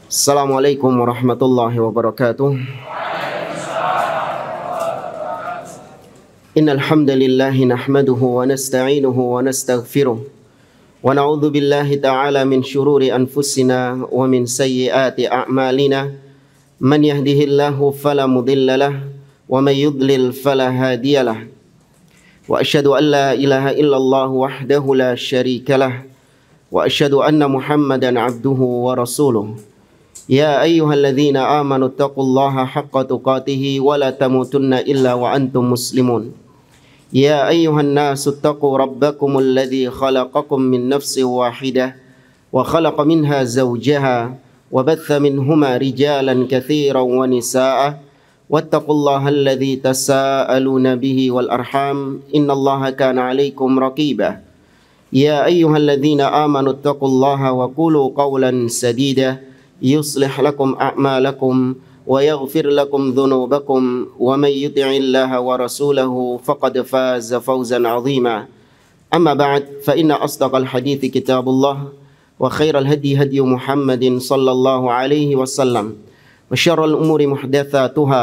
Assalamualaikum warahmatullahi wabarakatuh. Innal hamdalillah nahmaduhu wa nasta'inuhu wa nastaghfiruh wa na'udzu billahi ta'ala min shururi anfusina wa min sayyiati a'malina. Man yahdihillahu fala mudhillalah wa man yudlil fala hadiyalah. Wa asyhadu an la ilaha illallah wahdahu la syarikalah wa asyhadu anna Muhammadan abduhu wa rasuluh. Ya ayyuhalladzina amanu taqullaha haqqa tuqatih wa la tamutunna illa wa antum muslimun. Ya ayyuhan nasu taqu rabbakumul ladzi khalaqakum min nafsin wahidah wa khalaqa minha zawjaha wa batha minhuma rijalan katsiran wa nisaa'a wattaqullaha alladzi tasaaluna bihi wal arham innallaha kana 'alaikum raqiba. Ya ayyuhalladzina amanu taqullaha wa qulu qawlan sadida yuslih lakum a'malakum wa yaghfir lakum dhunubakum wa may yuti'illaha wa rasulahu faqad faza fawzan 'azima. Amma ba'd, fa inna asdaqal hadithi kitabullah wa khairal hadi hadi Muhammadin sallallahu alaihi wasallam wa syarrul umuri muhdatsatuha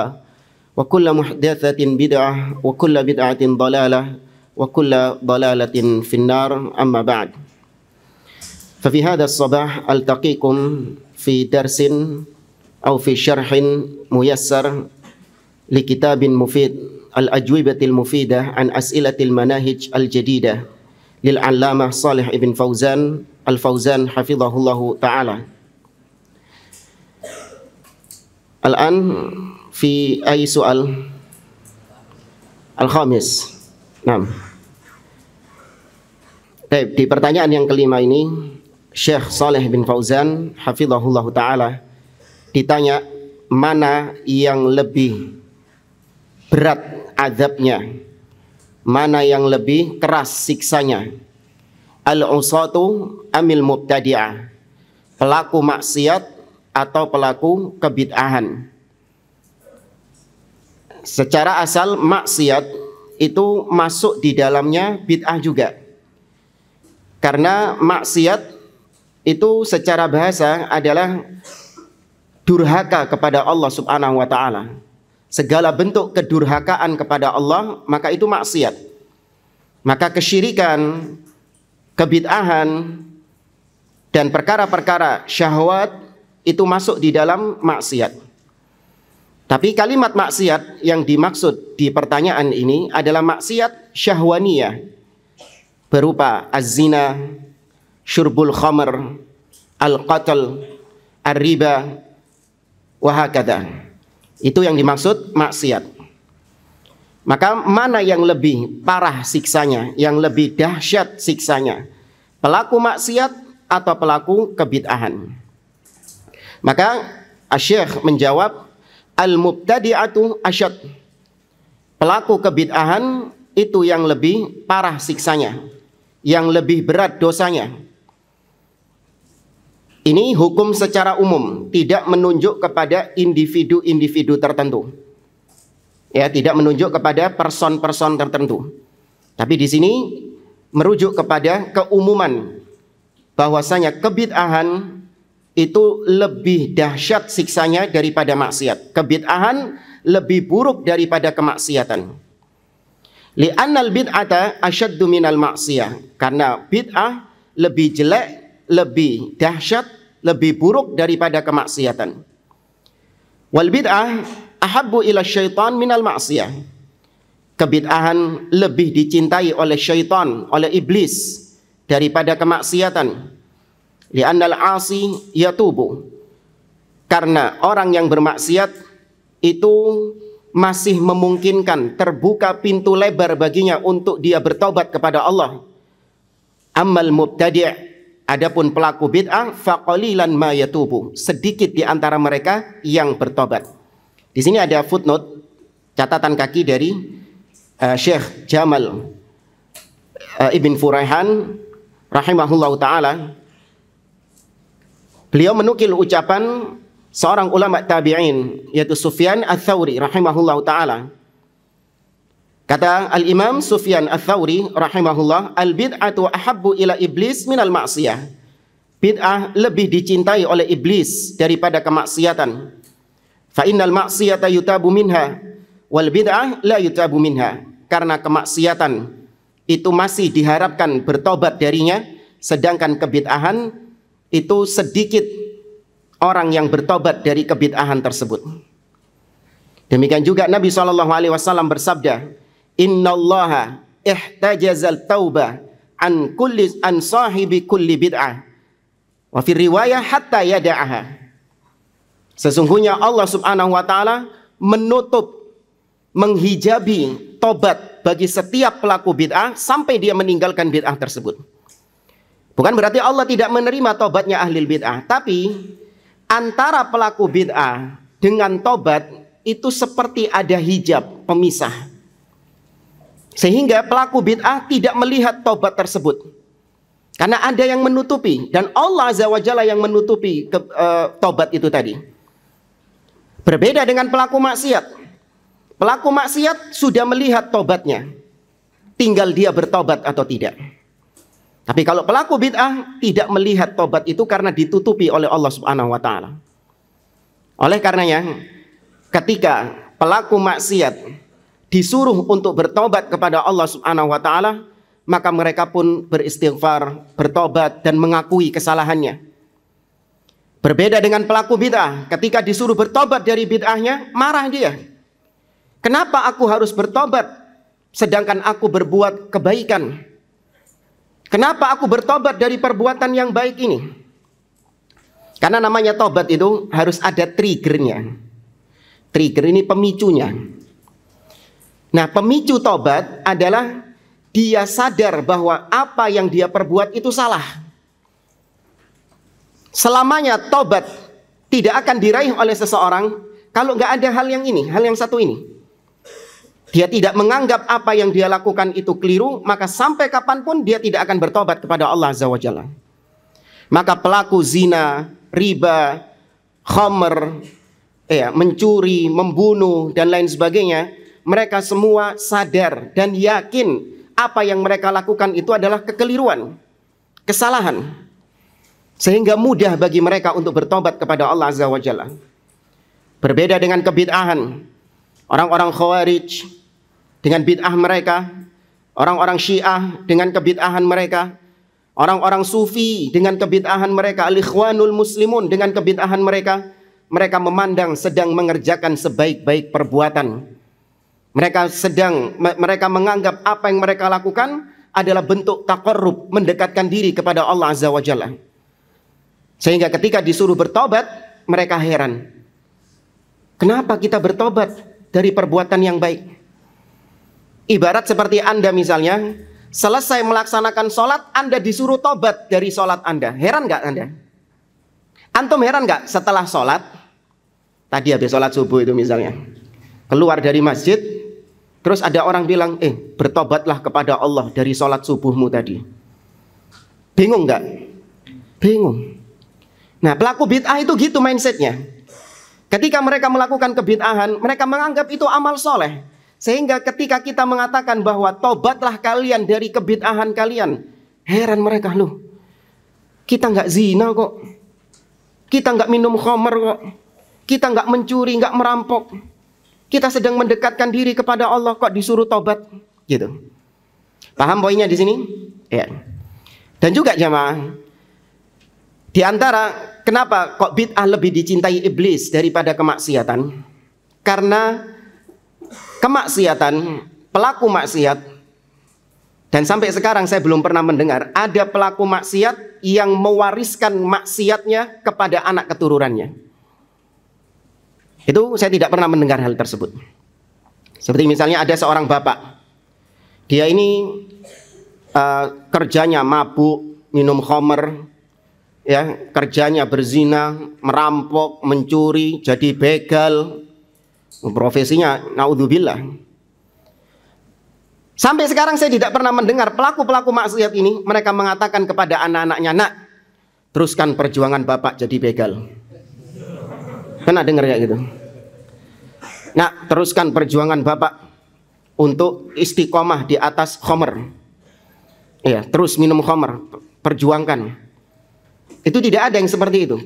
wa kullu muhdatsatin bid'ah wa kullu bid'atin dhalalah wa kullu dhalalatin finnar. Amma ba'd, fa fi hadha as-sabah altaqikum fi darsin atau fi syarhin muyassar li kitabin mufid al-ajwibatil mufidah an as'ilatil manahij al-jadidah lil 'allamah Shalih ibn Fauzan al-Fauzan hafizahullahu ta'ala. Al-an fi ay soal al-khamis. Naam. Baik, di pertanyaan yang kelima ini Syekh Shalih bin Fauzan hafizahullah ta'ala ditanya mana yang lebih berat azabnya, mana yang lebih keras siksanya, al-usatu amil mubtadi'ah, pelaku maksiat atau pelaku kebid'ahan. Secara asal maksiat itu masuk di dalamnya bid'ah juga, karena maksiat itu secara bahasa adalah durhaka kepada Allah Subhanahu wa ta'ala. Segala bentuk kedurhakaan kepada Allah, maka itu maksiat. Maka kesyirikan, kebid'ahan, dan perkara-perkara syahwat itu masuk di dalam maksiat. Tapi kalimat maksiat yang dimaksud di pertanyaan ini adalah maksiat syahwaniyah, berupa az-zina, syurbul khamr, al-qatl, ar-riba, wahakadha. Itu yang dimaksud maksiat. Maka mana yang lebih parah siksanya, yang lebih dahsyat siksanya, pelaku maksiat atau pelaku kebid'ahan? Maka Asy-Syaikh menjawab, al-mubtadi'atu asyad. Pelaku kebid'ahan itu yang lebih parah siksanya, yang lebih berat dosanya. Ini hukum secara umum, tidak menunjuk kepada individu-individu tertentu. Ya, tidak menunjuk kepada person-person tertentu. Tapi di sini merujuk kepada keumuman bahwasanya kebid'ahan itu lebih dahsyat siksanya daripada maksiat. Kebid'ahan lebih buruk daripada kemaksiatan. Li'annal bid'ata asyaddu minal maksiyah. Karena bid'ah lebih jelek, lebih dahsyat, lebih buruk daripada kemaksiatan. Wal bid'ah ahabbu ila syaitan minal maksiyah. Kebid'ahan lebih dicintai oleh syaitan, oleh iblis daripada kemaksiatan. Li'annal 'asi yatubu. Karena orang yang bermaksiat itu masih memungkinkan, terbuka pintu lebar baginya untuk dia bertobat kepada Allah. Ammal mubtadi', adapun pelaku bid'ah, faqalilan ma yatubu, sedikit di antara mereka yang bertobat. Di sini ada footnote, catatan kaki dari Syekh Jamal Ibn Furaihan rahimahullahu ta'ala. Beliau menukil ucapan seorang ulama tabi'in, yaitu Sufyan Ats-Tsauri rahimahullahu ta'ala. Kata Al-Imam Sufyan Ats-Tsauri rahimahullah, al-bid'atu ahabbu ila iblis minal ma'siyah. bid'ah lebih dicintai oleh iblis daripada kemaksiatan. Fa innal ma'siyata yutabu minha wal bid'ah la yutabu minha. Karena kemaksiatan itu masih diharapkan bertobat darinya, sedangkan kebid'ahan itu sedikit orang yang bertobat dari kebid'ahan tersebut. Demikian juga Nabi SAW bersabda, Innallaha ihtajazal taubah an sahibi kulli bid'ah. Wa fi riwayah hatta yada'aha. Sesungguhnya Allah Subhanahu wa taala menutup, menghijabi tobat bagi setiap pelaku bid'ah sampai dia meninggalkan bid'ah tersebut. Bukan berarti Allah tidak menerima tobatnya ahli bid'ah, tapi antara pelaku bid'ah dengan tobat itu seperti ada hijab pemisah. Sehingga pelaku bid'ah tidak melihat tobat tersebut. Karena ada yang menutupi, dan Allah Azza wa Jalla yang menutupi tobat itu tadi. Berbeda dengan pelaku maksiat. Pelaku maksiat sudah melihat tobatnya, tinggal dia bertobat atau tidak. Tapi kalau pelaku bid'ah tidak melihat tobat itu karena ditutupi oleh Allah Subhanahu wa taala. Oleh karenanya, ketika pelaku maksiat disuruh untuk bertobat kepada Allah Subhanahu wa taala, maka mereka pun beristighfar, bertobat dan mengakui kesalahannya. Berbeda dengan pelaku bid'ah, ketika disuruh bertobat dari bid'ahnya, marah dia. Kenapa aku harus bertobat sedangkan aku berbuat kebaikan? Kenapa aku bertobat dari perbuatan yang baik ini? Karena namanya tobat itu harus ada triggernya. Trigger ini pemicunya. Nah, pemicu tobat adalah dia sadar bahwa apa yang dia perbuat itu salah. Selamanya tobat tidak akan diraih oleh seseorang kalau nggak ada hal yang ini, hal yang satu ini. Dia tidak menganggap apa yang dia lakukan itu keliru, maka sampai kapanpun dia tidak akan bertobat kepada Allah Azza wa Jalla. Maka pelaku zina, riba, khamr, mencuri, membunuh dan lain sebagainya, mereka semua sadar dan yakin apa yang mereka lakukan itu adalah kekeliruan, kesalahan. Sehingga mudah bagi mereka untuk bertobat kepada Allah Azza wa Jalla. Berbeda dengan kebid'ahan. Orang-orang Khawarij dengan bid'ah mereka, orang-orang Syiah dengan kebid'ahan mereka, orang-orang Sufi dengan kebid'ahan mereka, Al-Ikhwanul Muslimun dengan kebid'ahan mereka, mereka memandang sedang mengerjakan sebaik-baik perbuatan. Mereka menganggap apa yang mereka lakukan adalah bentuk taqarrub, mendekatkan diri kepada Allah Azza wa Jalla. Sehingga ketika disuruh bertobat, mereka heran. Kenapa kita bertobat dari perbuatan yang baik? Ibarat seperti Anda misalnya, selesai melaksanakan sholat, Anda disuruh tobat dari sholat Anda. Heran nggak Anda? Antum heran nggak setelah sholat, tadi habis sholat subuh itu misalnya, keluar dari masjid, terus ada orang bilang, bertobatlah kepada Allah dari sholat subuhmu tadi. Bingung nggak? Bingung. Nah, pelaku bid'ah itu gitu mindsetnya. Ketika mereka melakukan kebid'ahan, mereka menganggap itu amal soleh. Sehingga ketika kita mengatakan bahwa tobatlah kalian dari kebid'ahan kalian, heran mereka, loh, kita nggak zina kok, kita nggak minum khamr kok, kita nggak mencuri, nggak merampok, kita sedang mendekatkan diri kepada Allah kok disuruh tobat, gitu. Paham poinnya di sini? Ya. Dan juga jamaah, di antara kenapa kok bid'ah lebih dicintai iblis daripada kemaksiatan? Karena kemaksiatan, pelaku maksiat, dan sampai sekarang saya belum pernah mendengar ada pelaku maksiat yang mewariskan maksiatnya kepada anak keturunannya. Itu saya tidak pernah mendengar hal tersebut. Seperti misalnya ada seorang bapak, dia ini kerjanya mabuk, minum khamr, ya, kerjanya berzina, merampok, mencuri, jadi begal, profesinya naudzubillah. Sampai sekarang saya tidak pernah mendengar pelaku-pelaku maksiat ini mereka mengatakan kepada anak-anaknya, nak, teruskan perjuangan bapak jadi begal. Pernah dengar ya gitu? Nak, teruskan perjuangan bapak untuk istiqomah di atas khamr. Ya, terus minum khamr, perjuangkan. Itu tidak ada yang seperti itu.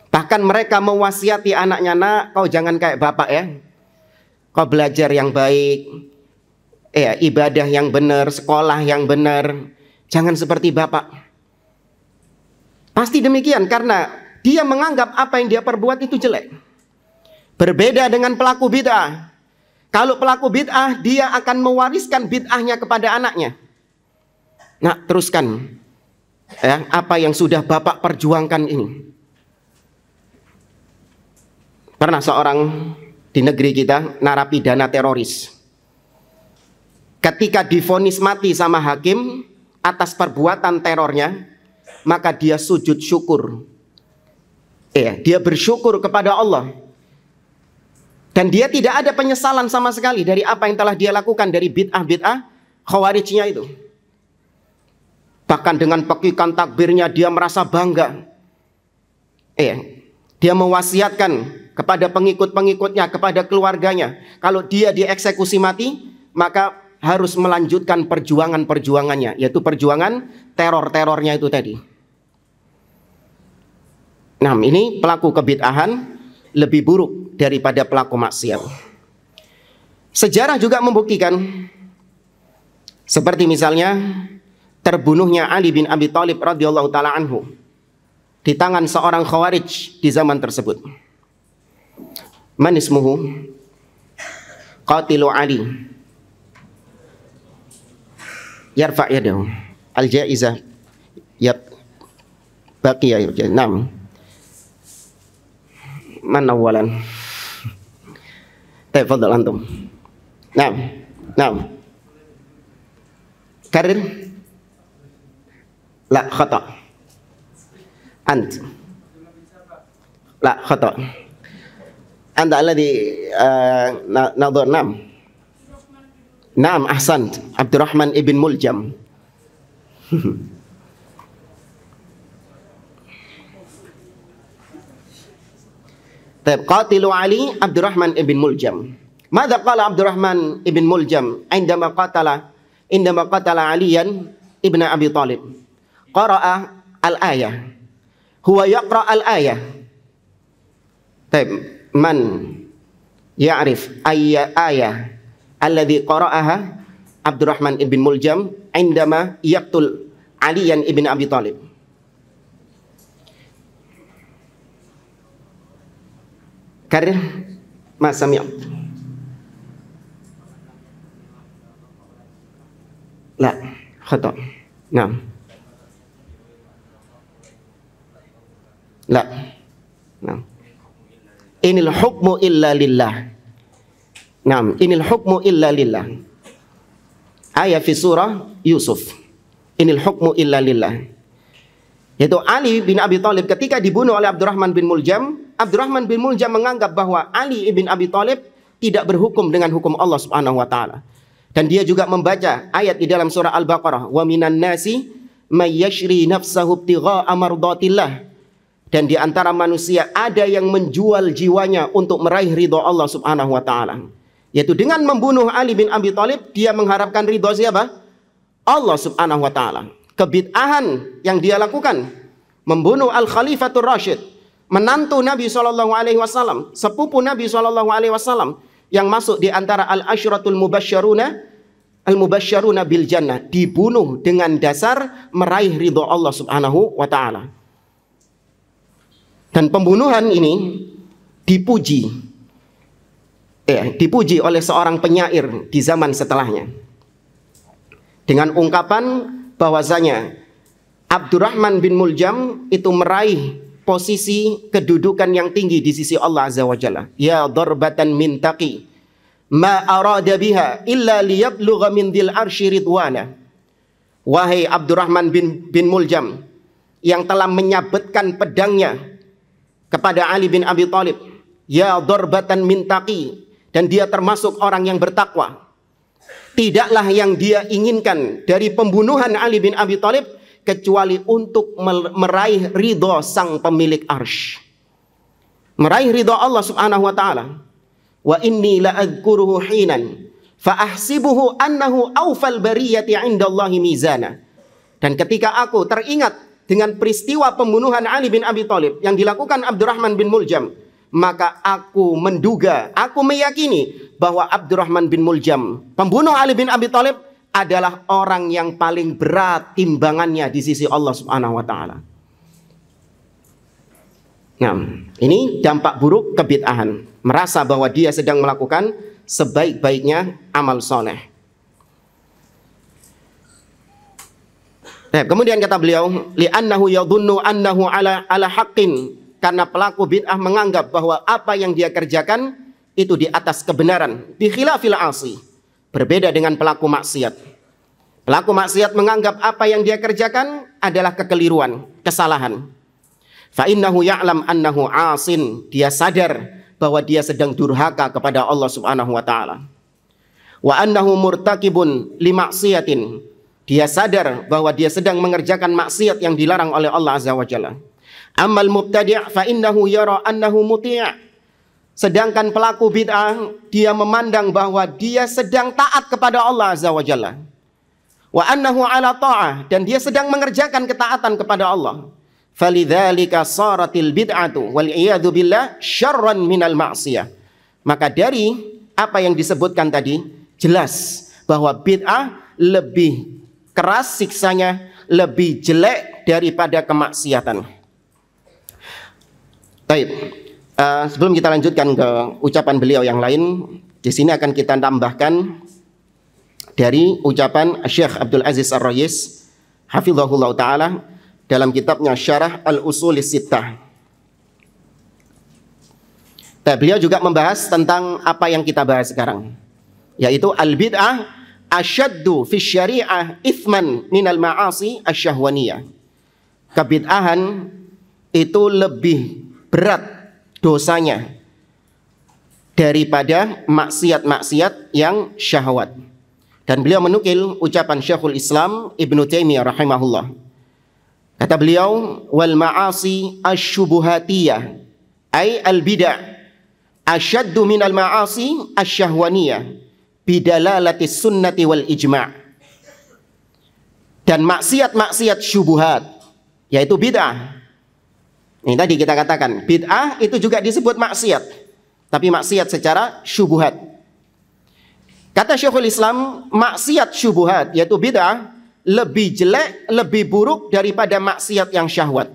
Bahkan mereka mewasiati anaknya, nak, kau jangan kayak bapak ya. Kau belajar yang baik, ibadah yang benar, sekolah yang benar. Jangan seperti bapak. Pasti demikian karena dia menganggap apa yang dia perbuat itu jelek. Berbeda dengan pelaku bid'ah. Kalau pelaku bid'ah, dia akan mewariskan bid'ahnya kepada anaknya. Nah, teruskan apa yang sudah bapak perjuangkan ini. Pernah seorang di negeri kita narapidana teroris, ketika divonis mati sama hakim atas perbuatan terornya, maka dia sujud syukur. Dia bersyukur kepada Allah. Dan dia tidak ada penyesalan sama sekali dari apa yang telah dia lakukan dari bid'ah-bid'ah khawarijnya itu. Bahkan dengan pekikan takbirnya dia merasa bangga. Dia mewasiatkan kepada pengikut-pengikutnya, kepada keluarganya, kalau dia dieksekusi mati, maka harus melanjutkan perjuangan-perjuangannya, yaitu perjuangan teror-terornya itu tadi. Nah, ini pelaku kebid'ahan lebih buruk daripada pelaku maksiat. Sejarah juga membuktikan, seperti misalnya terbunuhnya Ali bin Abi Thalib radhiyallahu taala anhu di tangan seorang khawarij di zaman tersebut. Man ismuhu? Qatilu Ali. Yarfa' yadahu. Al-jaizah baqiya. Naam. Man awalan? Tafadhal antum. Naam. Karir? La khata. Ant. La khata. Anda alladhi nadhar. Naam, ahsant. Abdurrahman ibn Muljam. Qatilu Ali Abdurrahman ibn Muljam. Madza qala Abdurrahman ibn Muljam indama qatala Aliyan ibn Abi Thalib? Qara'a al-ayah. Huwa yaqra' al-ayah. Man ya'rif ayya ayah alladhi qara'aha Abdurrahman ibn Muljam indama yaqtul Aliyan ibn Abi Thalib? Karir ma sami'at. La khata. Naam. La. Naam. Inil hukmu illa lillah. Naam, inil hukmu illa lillah. Ayat fi surah Yusuf. Inil hukmu illa lillah. Yaitu Ali bin Abi Thalib ketika dibunuh oleh Abdurrahman bin Muljam, Abdurrahman bin Muljam menganggap bahwa Ali bin Abi Thalib tidak berhukum dengan hukum Allah Subhanahu wa taala. Dan dia juga membaca ayat di dalam surah Al-Baqarah, wa minan nasi may yashri nafsahu ibtigha'a mardatillah. Dan di antara manusia ada yang menjual jiwanya untuk meraih ridha Allah Subhanahu wa taala. Yaitu dengan membunuh Ali bin Abi Thalib, dia mengharapkan ridha siapa? Allah Subhanahu wa taala. Kebid'ahan yang dia lakukan, membunuh Al-Khalifatul Rasyid, menantu Nabi SAW, sepupu Nabi SAW, yang masuk di antara al-asyratul mubasysyaruna bil jannah, dibunuh dengan dasar meraih ridha Allah Subhanahu wa taala. Dan pembunuhan ini dipuji oleh seorang penyair di zaman setelahnya dengan ungkapan bahwasanya Abdurrahman bin Muljam itu meraih posisi kedudukan yang tinggi di sisi Allah Azza wa Jalla. Ya darbatan min taqi ma arada biha illa liyablugha min dzil arsy ridwana. Wahai Abdurrahman bin Muljam yang telah menyabetkan pedangnya kepada Ali bin Abi Thalib, ya darbatan min taqi, dan dia termasuk orang yang bertakwa. Tidaklah yang dia inginkan dari pembunuhan Ali bin Abi Thalib kecuali untuk meraih ridha sang pemilik arsy, meraih ridha Allah Subhanahu wa taala. Wa inni la adzkuruhu hinan fa ahsibuhu annahu awfal bariyati 'indallahi mizana. Dan ketika aku teringat dengan peristiwa pembunuhan Ali bin Abi Thalib yang dilakukan Abdurrahman bin Muljam, maka aku menduga, aku meyakini bahwa Abdurrahman bin Muljam, pembunuh Ali bin Abi Thalib, adalah orang yang paling berat timbangannya di sisi Allah Subhanahu wa taala. Nah, ini dampak buruk kebid'ahan, merasa bahwa dia sedang melakukan sebaik-baiknya amal soleh. Kemudian kata beliau, li'annahu yadhunnu annahu ala haqqin, karena pelaku bid'ah menganggap bahwa apa yang dia kerjakan itu di atas kebenaran, bi khilafil 'asi, berbeda dengan pelaku maksiat. Pelaku maksiat menganggap apa yang dia kerjakan adalah kekeliruan, kesalahan. Fa innahu ya'lam annahu 'asin, dia sadar bahwa dia sedang durhaka kepada Allah Subhanahu wa taala. Wa annahu murtakibun li maksiatin, dia sadar bahwa dia sedang mengerjakan maksiat yang dilarang oleh Allah Azza wa Jalla. Amal mubtadi' fa innahu yara annahu muti', sedangkan pelaku bid'ah dia memandang bahwa dia sedang taat kepada Allah Azza wa Jalla. Wa annahu ala ta'ah, dan dia sedang mengerjakan ketaatan kepada Allah. Falidzalika saratil bid'atu wal iyadu billah syarran minal ma'siyah. Maka dari apa yang disebutkan tadi, jelas bahwa bid'ah lebih keras siksanya, lebih jelek daripada kemaksiatan. Baik, sebelum kita lanjutkan ke ucapan beliau yang lain, di sini akan kita tambahkan dari ucapan Syekh Abdul Aziz Ar-Rayis hafizahullah ta'ala dalam kitabnya Syarah Al-Usulis Sittah. Beliau juga membahas tentang apa yang kita bahas sekarang, yaitu al-bid'ah asyaddu fi syari'ah ithman minal ma'asi asyahwaniyah. Kebid'ahan itu lebih berat dosanya daripada maksiat-maksiat yang syahwat. Dan beliau menukil ucapan Syekhul Islam Ibnu Taimiyah rahimahullah. Kata beliau, wal ma'asi asyubuhatiyah ay al bid'ah asyaddu minal ma'asi asyahwaniyah bidalalatis sunnati wal ijma'. Dan maksiat-maksiat syubuhat, yaitu bid'ah. Ini tadi kita katakan, bid'ah itu juga disebut maksiat, tapi maksiat secara syubuhat. Kata Syekhul Islam, maksiat syubuhat, yaitu bid'ah, lebih jelek, lebih buruk daripada maksiat yang syahwat,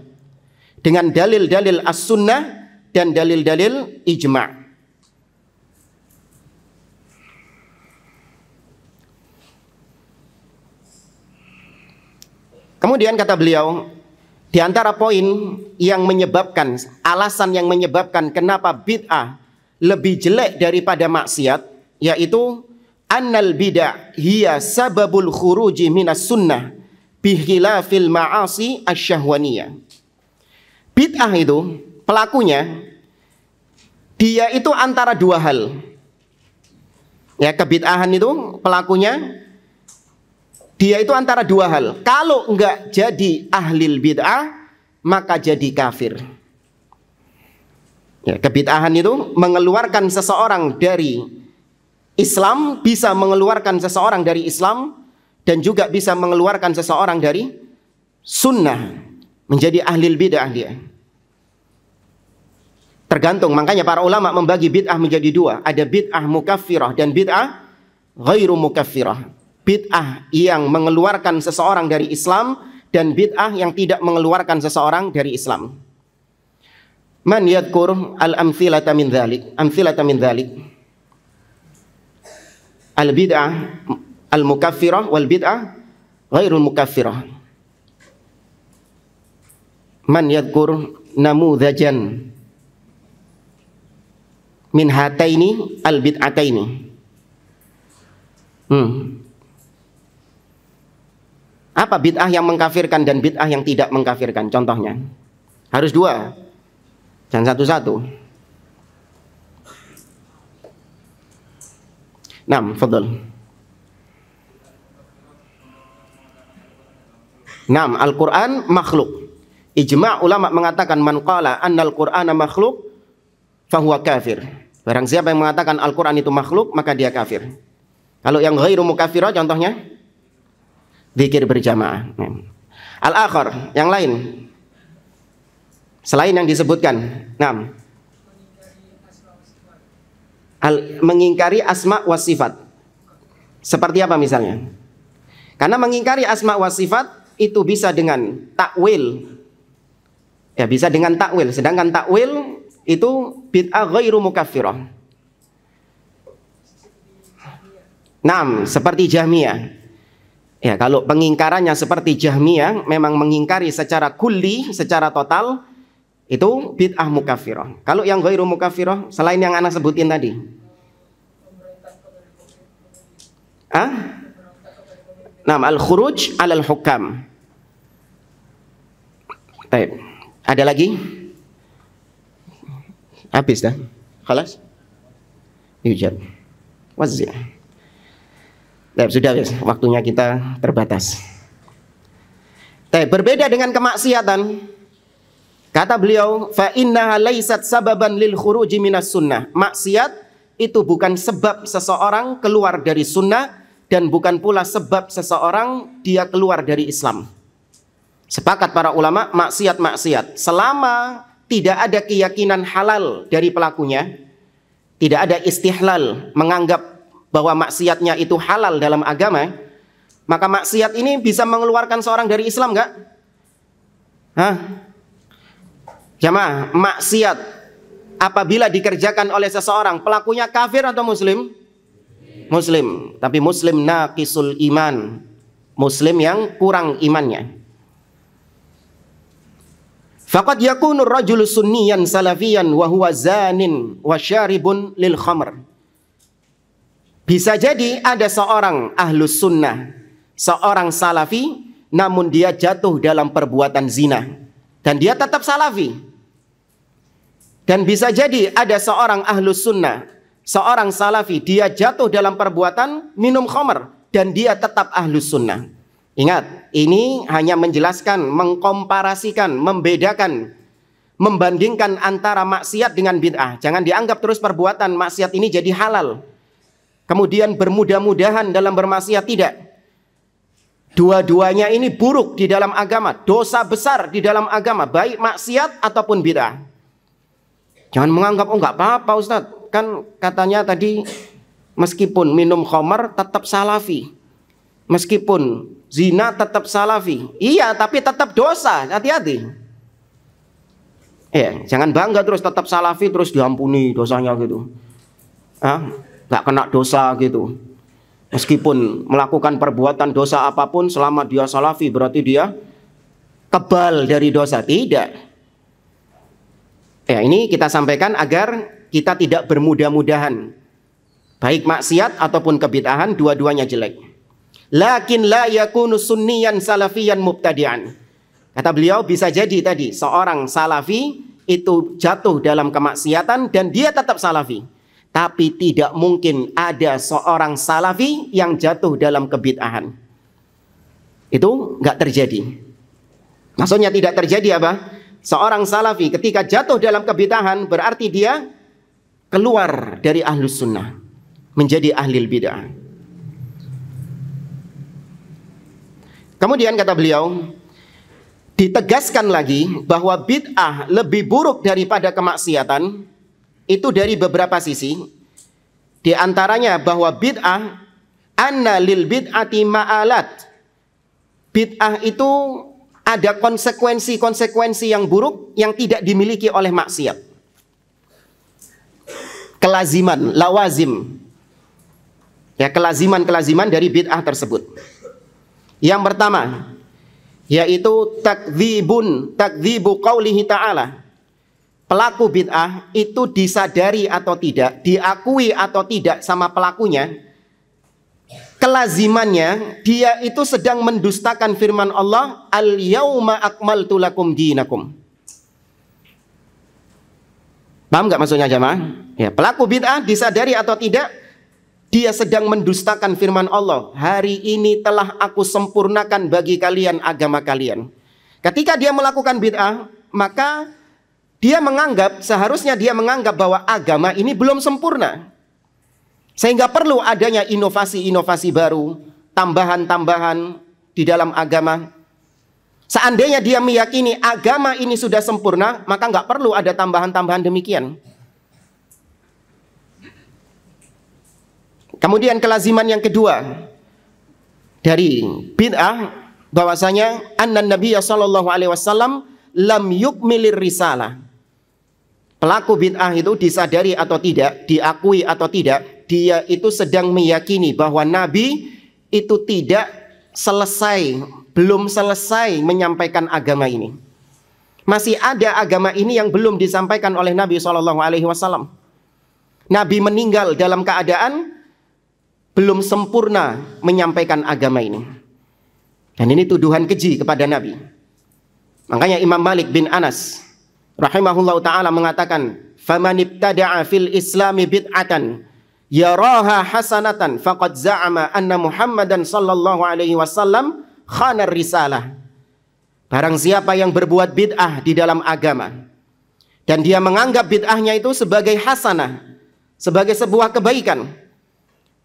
dengan dalil-dalil as-sunnah dan dalil-dalil ijma'. Kemudian kata beliau, di antara poin yang menyebabkan, alasan yang menyebabkan kenapa bid'ah lebih jelek daripada maksiat, yaitu annal bid'ah hiya sababul khuruji minas sunnah bikhilafil ma'asi asyahwaniyah. Bid'ah itu pelakunya dia itu antara dua hal. Ya, kebid'ahan itu pelakunya dia itu antara dua hal. Kalau enggak jadi ahlil bid'ah, maka jadi kafir. Ya, kebid'ahan itu mengeluarkan seseorang dari Islam, bisa mengeluarkan seseorang dari Islam, dan juga bisa mengeluarkan seseorang dari sunnah, menjadi ahlil bid'ah dia. Tergantung, makanya para ulama membagi bid'ah menjadi dua. Ada bid'ah mukaffirah dan bid'ah ghairu mukaffirah. Bid'ah yang mengeluarkan seseorang dari Islam dan bid'ah yang tidak mengeluarkan seseorang dari Islam. Man yadhkur al-amthilata min dhalik, amthilata min dhalik. Al-bid'ah al-mukaffirah wal bid'ah ghairul mukaffirah. Man yadhkur namudzajan min hataini al-bid'ataini. Apa bid'ah yang mengkafirkan dan bid'ah yang tidak mengkafirkan? Contohnya harus dua, jangan satu-satu. Naam, fadhal. Naam, Al-Quran makhluk. Ijma' ulama mengatakan man qala annal Qur'ana makhluk fahuwa kafir. Barang siapa yang mengatakan Al-Quran itu makhluk, maka dia kafir. Kalau yang ghairu mukaffirah contohnya zikir berjamaah. Al-akhar, yang lain selain yang disebutkan. Nah, mengingkari asma wa sifat. Seperti apa misalnya? Karena mengingkari asma wa sifat itu bisa dengan takwil. Ya, bisa dengan takwil. Sedangkan takwil itu bid'ah ghairu mukaffirah. Nah, seperti Jahmiyah. Ya, kalau pengingkarannya seperti Jahmiyah, memang mengingkari secara kulli, secara total, itu bid'ah mukaffirah. Kalau yang ghairu mukaffirah, selain yang anak sebutin tadi. Nah, al-khuruj alal hukam. Baik. Ada lagi? Habis dah? Khalas? Yujad. Wazzi'. Sudah, waktunya kita terbatas. Berbeda dengan kemaksiatan, kata beliau, fa innaha laysat sababan lil khuruji minas sunnah. Maksiat itu bukan sebab seseorang keluar dari sunnah, dan bukan pula sebab seseorang dia keluar dari Islam. Sepakat para ulama, maksiat selama tidak ada keyakinan halal dari pelakunya, tidak ada istihlal, menganggap bahwa maksiatnya itu halal dalam agama, maka maksiat ini bisa mengeluarkan seorang dari Islam enggak? Jamaah, maksiat apabila dikerjakan oleh seseorang, pelakunya kafir atau muslim? Muslim, tapi muslim naqisul iman, muslim yang kurang imannya. Faqad yakunu rajulu sunniyan salafiyan wa huwa zanin wa syaribun lil khamr. Bisa jadi ada seorang ahlus sunnah, seorang salafi, namun dia jatuh dalam perbuatan zina, dan dia tetap salafi. Dan bisa jadi ada seorang ahlus sunnah, seorang salafi, dia jatuh dalam perbuatan minum khamr, dan dia tetap ahlus sunnah. Ingat, ini hanya menjelaskan, mengkomparasikan, membedakan, membandingkan antara maksiat dengan bid'ah. Jangan dianggap terus perbuatan maksiat ini jadi halal, kemudian bermudah-mudahan dalam bermaksiat. Tidak. Dua-duanya ini buruk di dalam agama, dosa besar di dalam agama, baik maksiat ataupun bid'ah. Jangan menganggap, oh nggak apa-apa Ustaz, kan katanya tadi meskipun minum khamar tetap salafi, meskipun zina tetap salafi. Iya, tapi tetap dosa, hati-hati. Jangan bangga terus tetap salafi terus diampuni dosanya gitu. Nggak kena dosa gitu. Meskipun melakukan perbuatan dosa apapun, selama dia salafi berarti dia kebal dari dosa. Tidak. Ini kita sampaikan agar kita tidak bermudah-mudahan. Baik maksiat ataupun kebid'ahan, dua-duanya jelek. Lakin la yakunu sunniyan salafiyan mubtadi'an. Kata beliau, bisa jadi tadi seorang salafi itu jatuh dalam kemaksiatan dan dia tetap salafi. Tapi tidak mungkin ada seorang salafi yang jatuh dalam kebid'ahan. Itu nggak terjadi. Maksudnya tidak terjadi apa? Seorang salafi ketika jatuh dalam kebid'ahan berarti dia keluar dari ahlus sunnah, menjadi ahlil bid'ah. Kemudian kata beliau, ditegaskan lagi bahwa bid'ah lebih buruk daripada kemaksiatan. Itu dari beberapa sisi. Di antaranya bahwa bid'ah, anna lil bid'ati ma'alat. Bid'ah itu ada konsekuensi-konsekuensi yang buruk yang tidak dimiliki oleh maksiat. Kelaziman, lawazim. Ya, kelaziman-kelaziman dari bid'ah tersebut. Yang pertama, yaitu takdzibu qaulihi ta'ala. Pelaku bid'ah itu disadari atau tidak, diakui atau tidak sama pelakunya, kelazimannya dia itu sedang mendustakan firman Allah, al-yauma akmaltu lakum dinakum. Paham nggak maksudnya jamaah? Ya, pelaku bid'ah disadari atau tidak, dia sedang mendustakan firman Allah, hari ini telah aku sempurnakan bagi kalian agama kalian. Ketika dia melakukan bid'ah, maka seharusnya dia menganggap bahwa agama ini belum sempurna. Sehingga perlu adanya inovasi-inovasi baru, tambahan-tambahan di dalam agama. Seandainya dia meyakini agama ini sudah sempurna, maka nggak perlu ada tambahan-tambahan demikian. Kemudian kelaziman yang kedua dari bid'ah, bahwasanya anna Nabiya sallallahu alaihi wasallam lam yukmilir risalah. Pelaku bid'ah itu disadari atau tidak, diakui atau tidak, dia itu sedang meyakini bahwa Nabi itu tidak belum selesai menyampaikan agama ini. Masih ada agama ini yang belum disampaikan oleh Nabi SAW. Nabi meninggal dalam keadaan belum sempurna menyampaikan agama ini. Dan ini tuduhan keji kepada Nabi. Makanya Imam Malik bin Anas rahimahullah ta'ala mengatakan, "Faman ibtada'a fil islami bid'atan yaraha hasanatan faqad za'ama anna Muhammadan sallallahu alaihi wasallam khanar risalah." Barang siapa yang berbuat bid'ah di dalam agama dan dia menganggap bid'ahnya itu sebagai hasanah, sebagai sebuah kebaikan,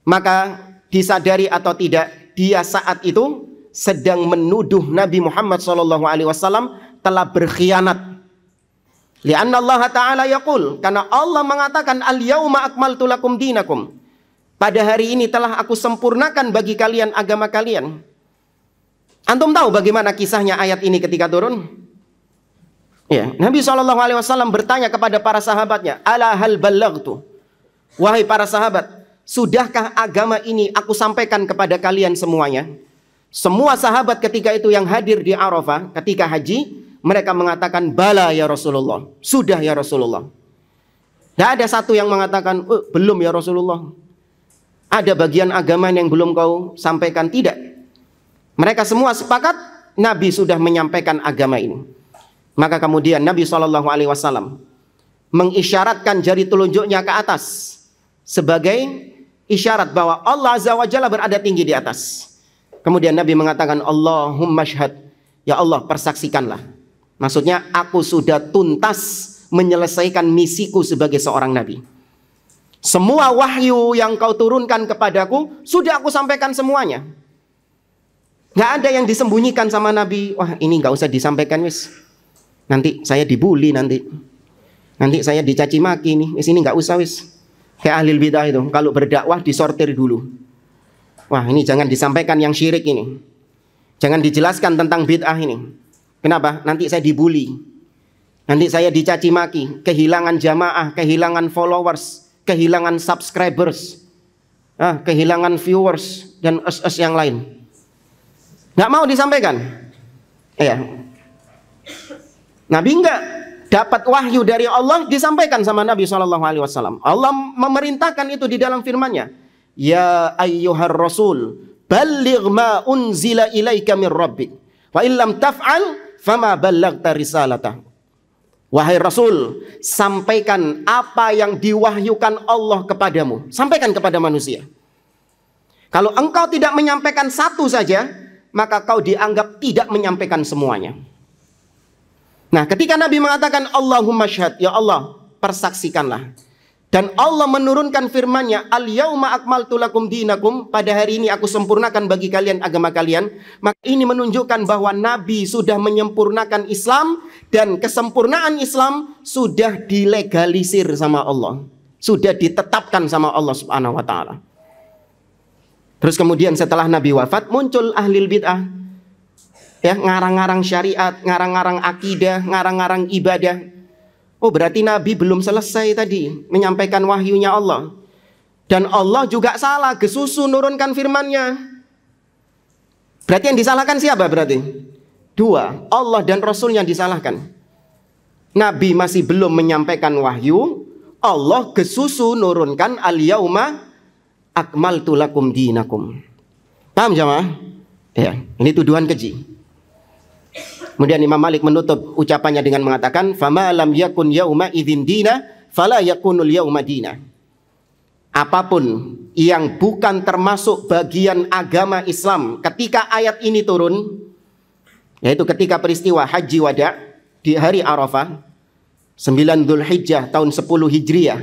maka disadari atau tidak, dia saat itu sedang menuduh Nabi Muhammad SAW telah berkhianat. Lianna Allah Ta'ala yaqul, karena Allah mengatakan al-yauma akmaltu lakum dinakum. Pada hari ini telah aku sempurnakan bagi kalian agama kalian. Antum tahu bagaimana kisahnya ayat ini ketika turun? Ya, Nabi SAW bertanya kepada para sahabatnya, ala hal ballaghtu. Wahai para sahabat, sudahkah agama ini aku sampaikan kepada kalian semuanya? Semua sahabat ketika itu yang hadir di Arafah ketika haji, mereka mengatakan bala ya Rasulullah, sudah ya Rasulullah. Tidak ada satu yang mengatakan belum ya Rasulullah, ada bagian agama yang belum kau sampaikan. Tidak. Mereka semua sepakat Nabi sudah menyampaikan agama ini. Maka kemudian Nabi SAW mengisyaratkan jari telunjuknya ke atas sebagai isyarat bahwa Allah Azza wa Jalla berada tinggi di atas. Kemudian Nabi mengatakan, Allahumma syhad, ya Allah persaksikanlah. Maksudnya aku sudah tuntas menyelesaikan misiku sebagai seorang Nabi. Semua wahyu yang kau turunkan kepadaku sudah aku sampaikan semuanya. Nggak ada yang disembunyikan sama Nabi. Wah, ini nggak usah disampaikan wis. Nanti saya dibully nanti saya dicaci maki nih. Wis ini nggak usah wis. Kayak ahli bidah itu, kalau berdakwah disortir dulu. Wah, ini jangan disampaikan yang syirik ini. Jangan dijelaskan tentang bid'ah ini. Kenapa? Nanti saya dibully. Nanti saya dicaci maki, kehilangan jamaah, kehilangan followers, kehilangan subscribers, kehilangan viewers dan yang lain. Nggak mau disampaikan. Ya. Nabi enggak dapat wahyu dari Allah disampaikan sama Nabi SAW. Allah memerintahkan itu di dalam firman-Nya. Ya ayyuhar rasul, balligh ma unzila ilaika min rabbik. Wa illam taf'al fama ballaghta risalatah. Wahai Rasul, sampaikan apa yang diwahyukan Allah kepadamu. Sampaikan kepada manusia. Kalau engkau tidak menyampaikan satu saja, maka kau dianggap tidak menyampaikan semuanya. Nah, ketika Nabi mengatakan Allahumma syhad, ya Allah persaksikanlah, dan Allah menurunkan firman-Nya, al-yauma akmaltu lakum dinakum, pada hari ini aku sempurnakan bagi kalian agama kalian, maka ini menunjukkan bahwa Nabi sudah menyempurnakan Islam, dan kesempurnaan Islam sudah dilegalisir sama Allah, sudah ditetapkan sama Allah Subhanahu wa taala. Terus kemudian setelah Nabi wafat, muncul ahli bid'ah, ya, ngarang-ngarang syariat, ngarang-ngarang akidah, ngarang-ngarang ibadah. Oh, berarti Nabi belum selesai tadi menyampaikan wahyunya Allah. Dan Allah juga salah, gesusu nurunkan firman-Nya. Berarti yang disalahkan siapa berarti? Dua, Allah dan Rasul yang disalahkan. Nabi masih belum menyampaikan wahyu, Allah gesusu nurunkan al-yauma akmaltu lakum dinakum. Paham jamaah? Ya, ini tuduhan keji. Kemudian Imam Malik menutup ucapannya dengan mengatakan, "Fama lam yakun yauma idzin dina, fala yakunul yauma dina." Apapun yang bukan termasuk bagian agama Islam ketika ayat ini turun, yaitu ketika peristiwa Haji Wada di hari Arafah 9 Dzulhijjah tahun 10 Hijriah.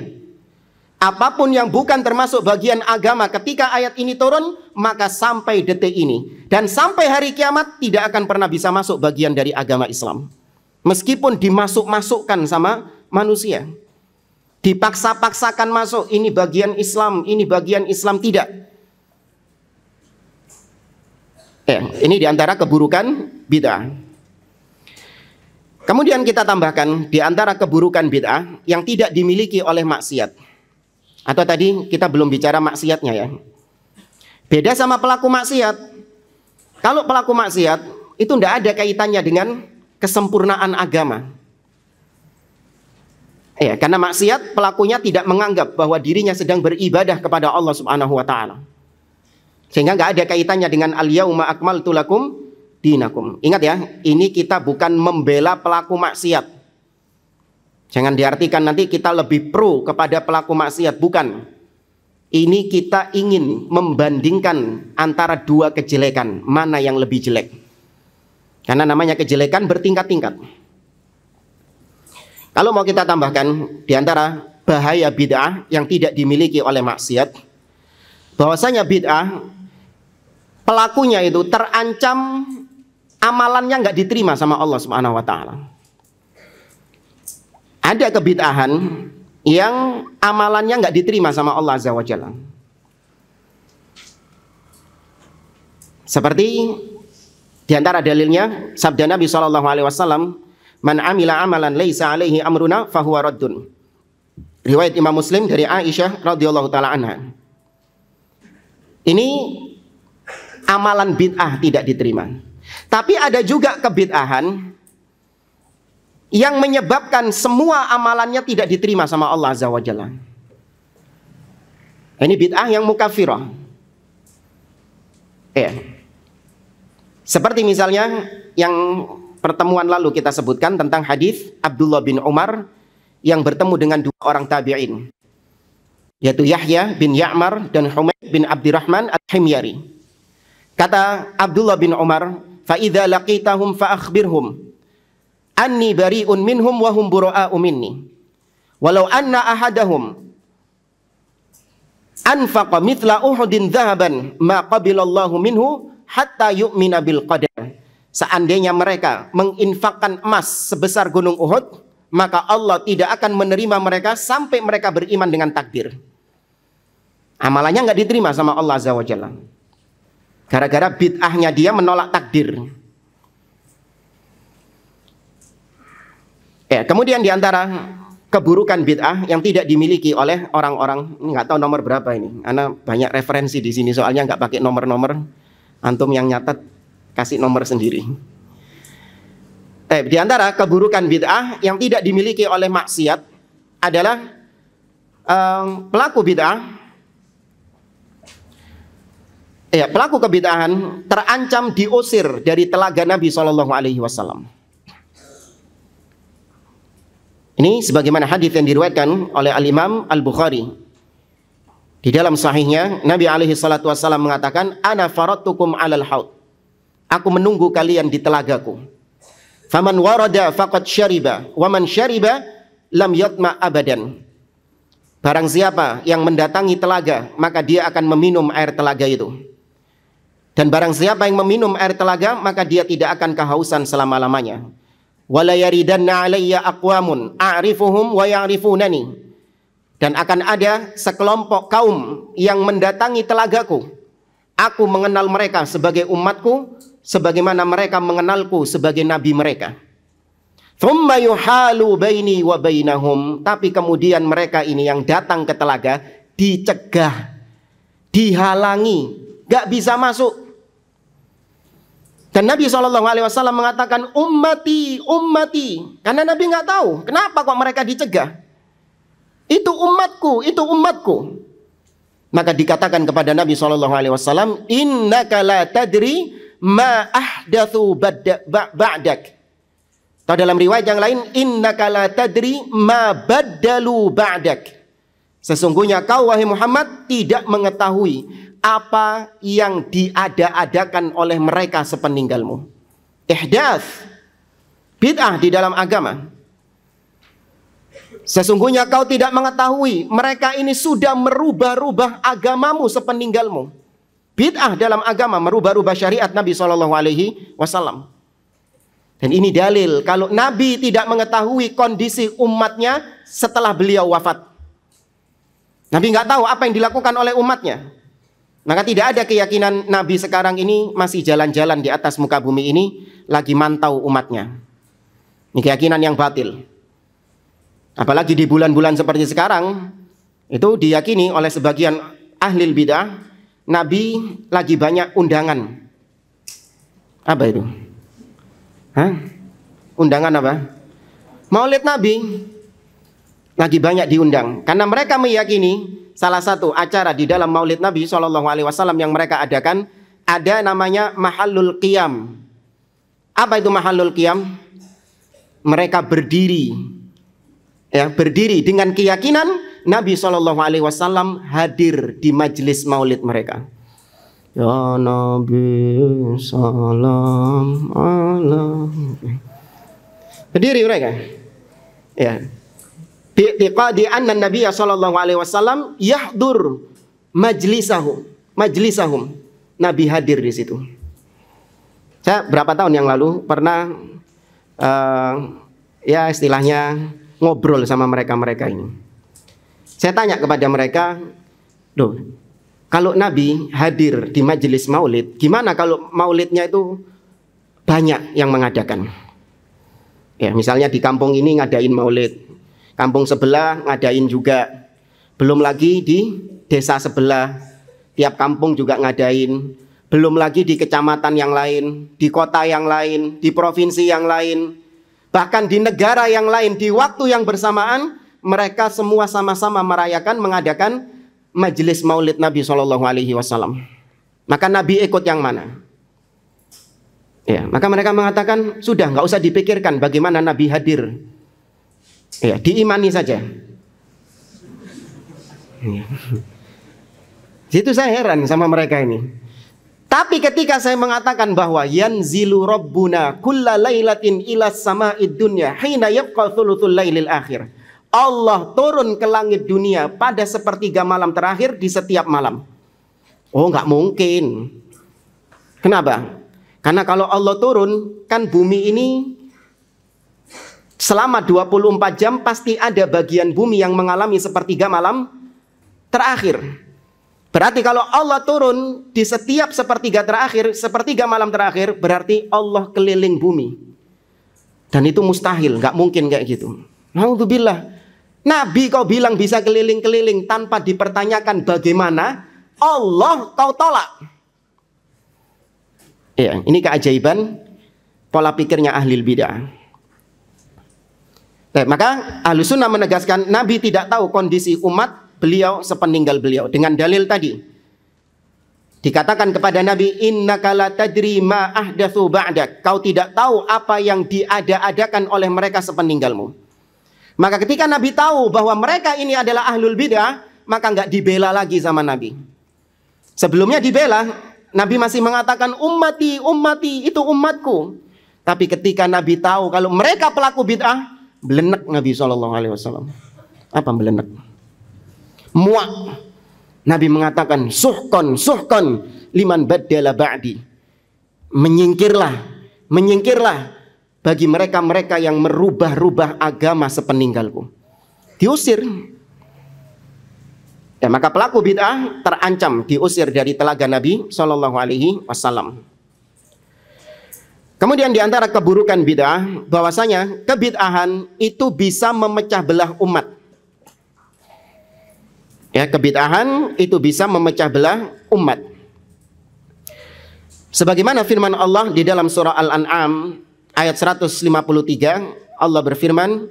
Apapun yang bukan termasuk bagian agama ketika ayat ini turun, maka sampai detik ini dan sampai hari kiamat tidak akan pernah bisa masuk bagian dari agama Islam. Meskipun dimasuk-masukkan sama manusia. Dipaksa-paksakan masuk, ini bagian Islam, ini bagian Islam, tidak. Ini diantara keburukan bid'ah. Kemudian kita tambahkan diantara keburukan bid'ah yang tidak dimiliki oleh maksiat. Atau tadi kita belum bicara maksiatnya ya. Beda sama pelaku maksiat. Kalau pelaku maksiat itu tidak ada kaitannya dengan kesempurnaan agama. Karena maksiat pelakunya tidak menganggap bahwa dirinya sedang beribadah kepada Allah Subhanahu wa taala. Sehingga nggak ada kaitannya dengan al-yauma akmaltu lakum dinakum. Ingat ya, ini kita bukan membela pelaku maksiat. Jangan diartikan nanti kita lebih pro kepada pelaku maksiat, bukan. Ini kita ingin membandingkan antara dua kejelekan, mana yang lebih jelek. Karena namanya kejelekan bertingkat-tingkat. Kalau mau kita tambahkan diantara bahaya bid'ah yang tidak dimiliki oleh maksiat, bahwasanya bid'ah pelakunya itu terancam amalannya nggak diterima sama Allah Subhanahu wa taala. Ada kebid'ahan yang amalannya nggak diterima sama Allah Azza wa Jalla. Seperti diantara dalilnya sabda Nabi SAW, man amila amalan laisa alaihi amruna fahuwa raddun. Riwayat Imam Muslim dari Aisyah radhiyallahu taala anha. Ini amalan bid'ah tidak diterima. Tapi ada juga kebid'ahan yang menyebabkan semua amalannya tidak diterima sama Allah Azza wa Jalla. Ini bid'ah yang mukafirah. Seperti misalnya yang pertemuan lalu kita sebutkan tentang hadis Abdullah bin Umar yang bertemu dengan dua orang tabi'in, yaitu Yahya bin Ya'mar dan Humaid bin Abdurrahman al-Himyari. Kata Abdullah bin Umar, fa idza laqitahum fa akhbirhum anni bari'un minhum wa hum bura'u minni walau anna ahadahum anfaqa mithla uhudin dhahaban ma qabilallahu minhu hatta yu'mina bil qadar. Seandainya mereka menginfakkan emas sebesar gunung Uhud, maka Allah tidak akan menerima mereka sampai mereka beriman dengan takdir. Amalannya nggak diterima sama Allah Azza wa Jalla. Gara-gara bid'ahnya dia menolak takdir. Kemudian diantara keburukan bid'ah yang tidak dimiliki oleh orang-orang, ini nggak tahu nomor berapa ini, karena banyak referensi di sini soalnya nggak pakai nomor-nomor. Antum yang nyatet kasih nomor sendiri. Diantara keburukan bid'ah yang tidak dimiliki oleh maksiat adalah pelaku bid'ah. Pelaku kebid'ahan terancam diusir dari telaga Nabi SAW. Ini sebagaimana hadis yang diriwayatkan oleh Al-Imam Al-Bukhari. Di dalam sahihnya Nabi SAW mengatakan, ana faradtukum alal haud. Aku menunggu kalian di telagaku. Faman warada faqad syariba, wa man syariba lam yatma abadan. Barang siapa yang mendatangi telaga, maka dia akan meminum air telaga itu. Dan barang siapa yang meminum air telaga, maka dia tidak akan kehausan selama-lamanya. Wala yaridanna alayya aqwamun a'rifuhum wa ya'rifunani. Dan akan ada sekelompok kaum yang mendatangi telagaku. Aku mengenal mereka sebagai umatku, sebagaimana mereka mengenalku sebagai nabi mereka. Thumma yuhalu baini wa bainahum. Tapi kemudian mereka ini yang datang ke telaga dicegah, dihalangi, gak bisa masuk. Dan Nabi SAW mengatakan ummati, ummati. Karena Nabi nggak tahu kenapa kok mereka dicegah. Itu umatku, itu umatku. Maka dikatakan kepada Nabi SAW, innaka la tadri ma ahdathu ba'dak. Atau dalam riwayat yang lain, innaka la tadri ma baddalu ba'dak. Sesungguhnya kau wahai Muhammad tidak mengetahui apa yang diada-adakan oleh mereka sepeninggalmu. Ihdath, bid'ah di dalam agama. Sesungguhnya kau tidak mengetahui mereka ini sudah merubah-rubah agamamu sepeninggalmu. bid'ah dalam agama, merubah-rubah syariat Nabi SAW. Dan ini dalil kalau Nabi tidak mengetahui kondisi umatnya setelah beliau wafat. Nabi nggak tahu apa yang dilakukan oleh umatnya. Maka tidak ada keyakinan Nabi sekarang ini masih jalan-jalan di atas muka bumi ini lagi mantau umatnya. Ini keyakinan yang batil. Apalagi di bulan-bulan seperti sekarang, itu diyakini oleh sebagian ahli bidah, Nabi lagi banyak undangan. Apa itu? Undangan apa? Maulid Nabi lagi banyak diundang. Karena mereka meyakini salah satu acara di dalam Maulid Nabi SAW yang mereka adakan ada namanya Mahallul Qiyam. Apa itu Mahallul Qiyam? Mereka berdiri, ya, berdiri dengan keyakinan Nabi SAW hadir di majelis Maulid mereka. Ya Nabi salam alaihi. Berdiri mereka. Ya. Bi'tiqadi anna Nabi sallallahu alaihi wasallam yahdur majlisahum. Nabi hadir di situ. Saya berapa tahun yang lalu pernah ya istilahnya ngobrol sama mereka ini. Saya tanya kepada mereka, "Loh, kalau Nabi hadir di majelis maulid, gimana kalau maulidnya itu banyak yang mengadakan?" Ya, misalnya di kampung ini ngadain maulid, kampung sebelah ngadain juga, belum lagi di desa sebelah, tiap kampung juga ngadain, belum lagi di kecamatan yang lain, di kota yang lain, di provinsi yang lain, bahkan di negara yang lain, di waktu yang bersamaan mereka semua sama-sama merayakan, mengadakan majelis maulid Nabi SAW. Maka Nabi ikut yang mana? Ya, maka mereka mengatakan sudah nggak usah dipikirkan bagaimana Nabi hadir. Ya, diimani saja. Ya. Situ saya heran sama mereka ini. Tapi ketika saya mengatakan bahwa yanzilu rabbuna kulla lailatin ila sama'id dunya hina yabqa thuluthul lailil akhir. Allah turun ke langit dunia pada sepertiga malam terakhir di setiap malam. Oh, nggak mungkin. Kenapa? Karena kalau Allah turun, kan bumi ini selama 24 jam pasti ada bagian bumi yang mengalami sepertiga malam terakhir. Berarti kalau Allah turun di setiap sepertiga terakhir, sepertiga malam terakhir, berarti Allah keliling bumi. Dan itu mustahil, nggak mungkin kayak gitu. Naudzubillah. Nabi kau bilang bisa keliling-keliling tanpa dipertanyakan bagaimana, Allah kau tolak. Ya, ini keajaiban pola pikirnya ahli bidah. Maka Ahlus Sunnah menegaskan Nabi tidak tahu kondisi umat beliau sepeninggal beliau dengan dalil tadi. Dikatakan kepada Nabi, innaka la tadri ma ahdatsu ba'dak. Kau tidak tahu apa yang diada-adakan oleh mereka sepeninggalmu. Maka ketika Nabi tahu bahwa mereka ini adalah ahlul bidah, maka nggak dibela lagi sama Nabi. Sebelumnya dibela, Nabi masih mengatakan ummati, ummati, itu umatku. Tapi ketika Nabi tahu kalau mereka pelaku bid'ah, belenek Nabi SAW. Apa belenek? Muak. Nabi mengatakan suhkon, suhkon liman baddala ba'di. Menyingkirlah, menyingkirlah bagi mereka-mereka yang merubah-rubah agama sepeninggalku. Diusir. Ya, maka pelaku bid'ah terancam diusir dari telaga Nabi SAW. Kemudian di antara keburukan bid'ah bahwasanya kebid'ahan itu bisa memecah belah umat. Ya, kebid'ahan itu bisa memecah belah umat. Sebagaimana firman Allah di dalam surah Al-An'am ayat 153, Allah berfirman,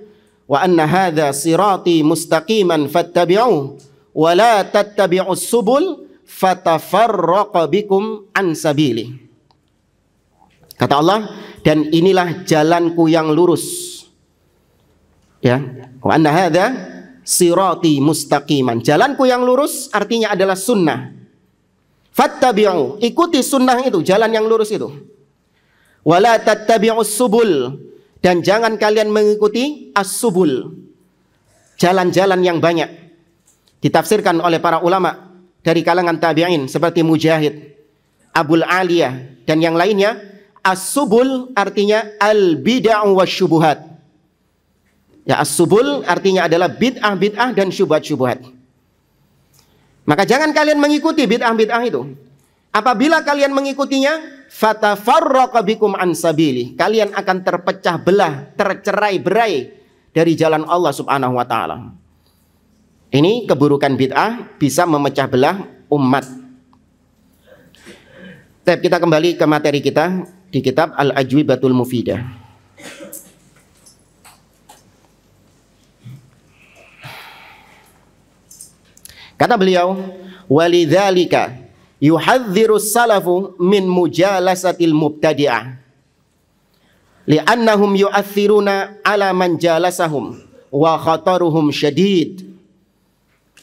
"Wa anna hadza sirati mustaqiman fattabi'uhu wa la tattabi'us subul fatafarraqa bikum an sabili." Kata Allah, dan inilah jalanku yang lurus. Ya, wa anna hadza sirati mustaqiman. Jalanku yang lurus artinya adalah sunnah. Fattabi'u, ikuti sunnah itu, jalan yang lurus itu. Wala tattabi'us subul, dan jangan kalian mengikuti as-subul, jalan-jalan yang banyak. Ditafsirkan oleh para ulama dari kalangan tabi'in seperti Mujahid, Abul Aliyah dan yang lainnya, as-subul artinya al-bid'ah wasyubuhat. Ya, as-subul artinya adalah bid'ah-bid'ah dan syubhat-syubhat. Maka jangan kalian mengikuti bid'ah-bid'ah itu. Apabila kalian mengikutinya, fatafarraqa bikum an sabili. Kalian akan terpecah belah, tercerai-berai dari jalan Allah Subhanahu wa taala. Ini keburukan bid'ah bisa memecah belah umat. Kita kembali ke materi kita di kitab Al-Ajwibatul Mufidah. Kata beliau, walidzalika yuhadzirus salafu min mujalasatil mubtadi'ah li'annahum yu'athiruna ala man jalasahum wa khataruhum syadid.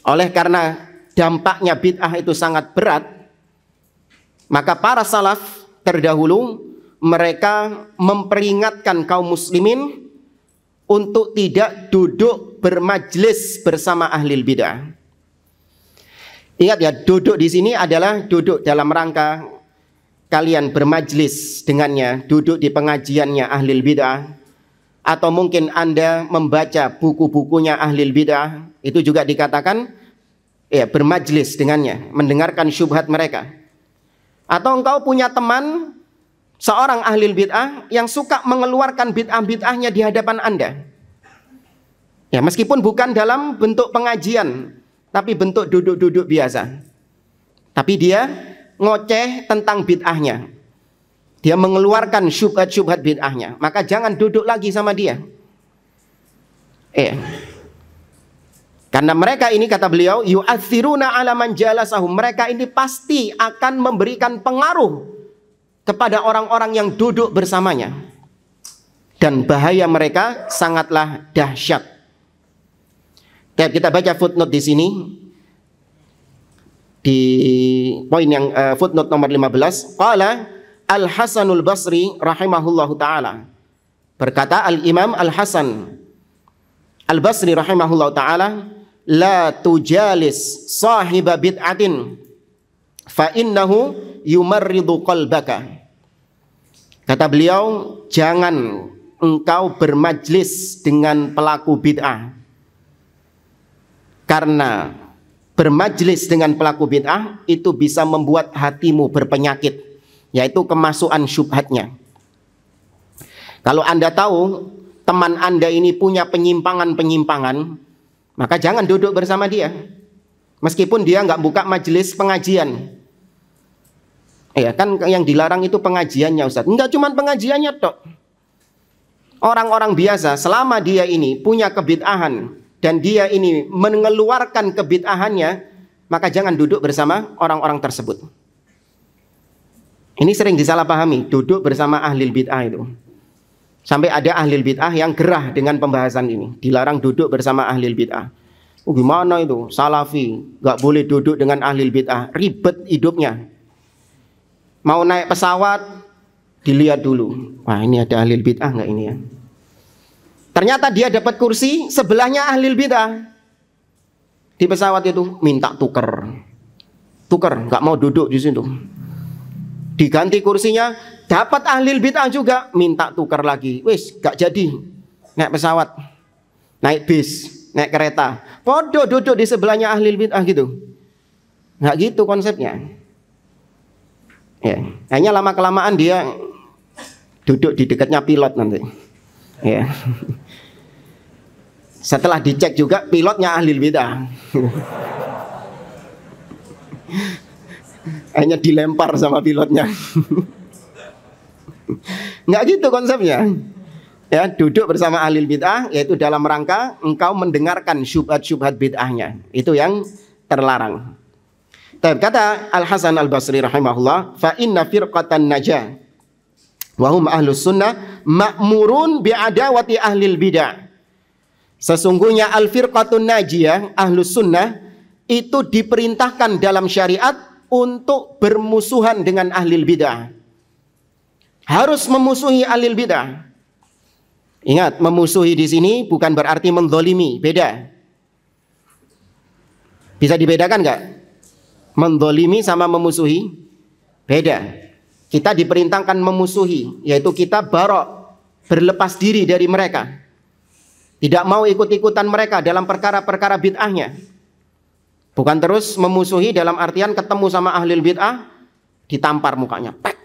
Oleh karena dampaknya bid'ah itu sangat berat, maka para salaf terdahulu mereka memperingatkan kaum muslimin untuk tidak duduk bermajlis bersama ahli bid'ah. Ingat ya, duduk di sini adalah duduk dalam rangka kalian bermajlis dengannya, duduk di pengajiannya ahli bid'ah, atau mungkin Anda membaca buku-bukunya ahli bid'ah, itu juga dikatakan ya bermajlis dengannya, mendengarkan syubhat mereka. Atau engkau punya teman seorang ahli bid'ah yang suka mengeluarkan bid'ah-bid'ahnya di hadapan Anda. Ya, meskipun bukan dalam bentuk pengajian, tapi bentuk duduk-duduk biasa. Tapi dia ngoceh tentang bid'ahnya. Dia mengeluarkan syubhat-syubhat bid'ahnya. Maka jangan duduk lagi sama dia. Karena mereka ini, kata beliau, yu'athiruna ala man jalasahum. Mereka ini pasti akan memberikan pengaruh kepada orang-orang yang duduk bersamanya. Dan bahaya mereka sangatlah dahsyat. Kita baca footnote di sini. Di poin yang footnote nomor 15. Qala Al-Hasanul Basri rahimahullahu ta'ala. Berkata Al-Imam Al-Hasan Al-Basri rahimahullahu ta'ala, la tujalis sahiba bid'atin fa innahu yumarridu qalbaka. Kata beliau, jangan engkau bermajlis dengan pelaku bid'ah. Karena bermajlis dengan pelaku bid'ah itu bisa membuat hatimu berpenyakit, yaitu kemasukan syubhatnya. Kalau Anda tahu teman Anda ini punya penyimpangan-penyimpangan, maka jangan duduk bersama dia. Meskipun dia nggak buka majelis pengajian. Ya kan yang dilarang itu pengajiannya, Ustaz. Enggak cuma pengajiannya tok. Orang-orang biasa selama dia ini punya kebid'ahan dan dia ini mengeluarkan kebid'ahannya, maka jangan duduk bersama orang-orang tersebut. Ini sering disalahpahami, duduk bersama ahli bid'ah itu. Sampai ada ahli bid'ah yang gerah dengan pembahasan ini. Dilarang duduk bersama ahli bid'ah. Oh, gimana itu? Salafi gak boleh duduk dengan ahli bid'ah. Ribet hidupnya. Mau naik pesawat, dilihat dulu. Wah, ini ada ahli bid'ah gak ini ya? Ternyata dia dapat kursi sebelahnya ahli bid'ah. Di pesawat itu minta tuker, gak mau duduk di situ. Diganti kursinya, dapat ahli bid'ah juga, minta tuker lagi. Wis, gak jadi naik pesawat, naik bis, naik kereta. Podo duduk di sebelahnya ahli bid'ah gitu. Gak gitu konsepnya. Ya, hanya lama-kelamaan dia duduk di dekatnya pilot nanti. Ya. Setelah dicek juga pilotnya ahli bid'ah. Hanya dilempar sama pilotnya. Nggak gitu konsepnya. Ya, duduk bersama ahli bid'ah yaitu dalam rangka engkau mendengarkan syubhat-syubhat bid'ahnya. Itu yang terlarang. Kata Al-Hasan Al-Basri rahimahullah, fa inna firqatan najah wa hum ahlus sunnah ma'murun bi'adawati ahlil bid'ah. Sesungguhnya al-firqatun najiyah, ahlus sunnah, itu diperintahkan dalam syariat untuk bermusuhan dengan ahlil bid'ah. Harus memusuhi ahlil bid'ah. Ingat, memusuhi di sini bukan berarti menzalimi, beda. Bisa dibedakan nggak? Menzalimi sama memusuhi Beda. Kita diperintahkan memusuhi, yaitu kita barok, berlepas diri dari mereka. Tidak mau ikut-ikutan mereka dalam perkara-perkara bid'ahnya. Bukan terus memusuhi dalam artian ketemu sama ahli bid'ah, ditampar mukanya. Pek.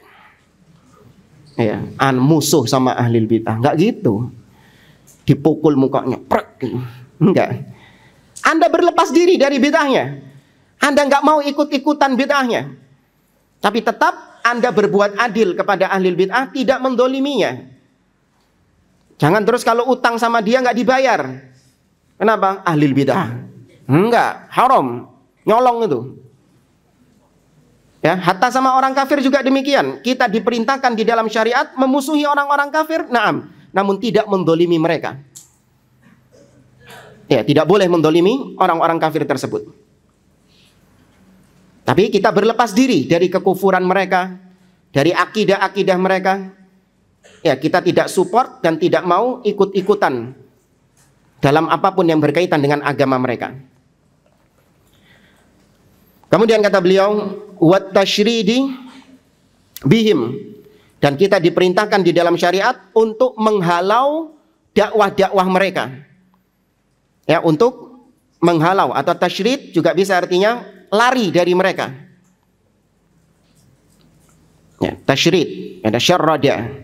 Ya, musuh sama ahli bid'ah. Enggak gitu. Dipukul mukanya. Prek. Enggak. Anda berlepas diri dari bid'ahnya. Anda enggak mau ikut-ikutan bid'ahnya. Tapi tetap Anda berbuat adil kepada ahli bid'ah, tidak mendoliminya. Jangan terus kalau utang sama dia enggak dibayar. Kenapa? Ahli bid'ah. Enggak, haram. Nyolong itu. Ya, hatta sama orang kafir juga demikian. Kita diperintahkan di dalam syariat memusuhi orang-orang kafir, naam, namun tidak mendolimi mereka. Ya, tidak boleh mendolimi orang-orang kafir tersebut. Tapi kita berlepas diri dari kekufuran mereka, dari akidah-akidah mereka. Ya, kita tidak support dan tidak mau ikut-ikutan dalam apapun yang berkaitan dengan agama mereka. Kemudian kata beliau, wat tasyridi bihim, dan kita diperintahkan di dalam syariat untuk menghalau dakwah-dakwah mereka. Ya, untuk menghalau, atau tasyrid juga bisa artinya lari dari mereka. Ya, tasyrid, ada syarrada.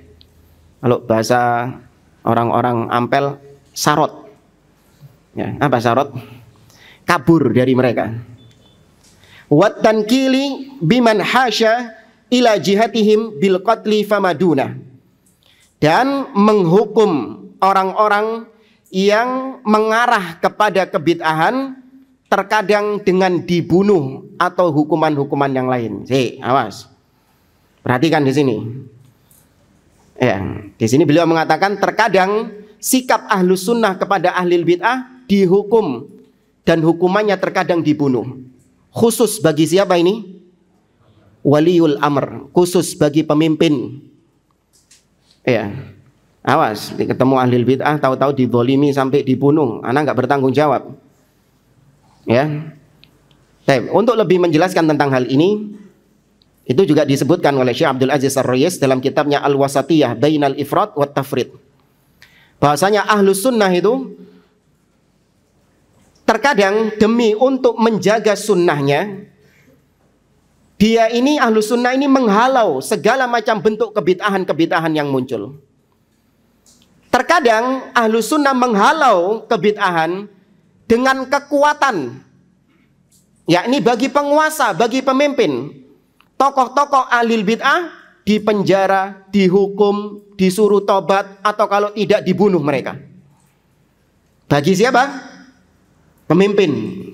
Kalau bahasa orang-orang Ampel, sarot. Ya, apa sarot? Kabur dari mereka. Wat tankili biman hasya ila jihatihim bil qatli famaduna, dan menghukum orang-orang yang mengarah kepada kebid'ahan terkadang dengan dibunuh atau hukuman-hukuman yang lain. Awas. Perhatikan di sini. Ya, di sini beliau mengatakan terkadang sikap ahlus sunnah kepada ahli bid'ah dihukum dan hukumannya terkadang dibunuh. Khusus bagi siapa ini? Waliul amr, khusus bagi pemimpin. Ya, awas, ketemu ahli bid'ah tahu-tahu dizalimi sampai dibunuh, anak nggak bertanggung jawab. Ya, untuk lebih menjelaskan tentang hal ini, itu juga disebutkan oleh Syekh Abdul Aziz Ar-Rayis dalam kitabnya Al-Wasatiyah Bainal Ifrat wa Tafrid. Bahwasanya ahlus sunnah itu terkadang demi untuk menjaga sunnahnya, dia ini ahlus sunnah ini menghalau segala macam bentuk kebid'ahan-kebid'ahan yang muncul. Terkadang ahlus sunnah menghalau kebid'ahan dengan kekuatan, yakni bagi penguasa, bagi pemimpin. Tokoh-tokoh ahli bid'ah dipenjara, dihukum, disuruh tobat, atau kalau tidak dibunuh mereka. Bagi siapa? Pemimpin.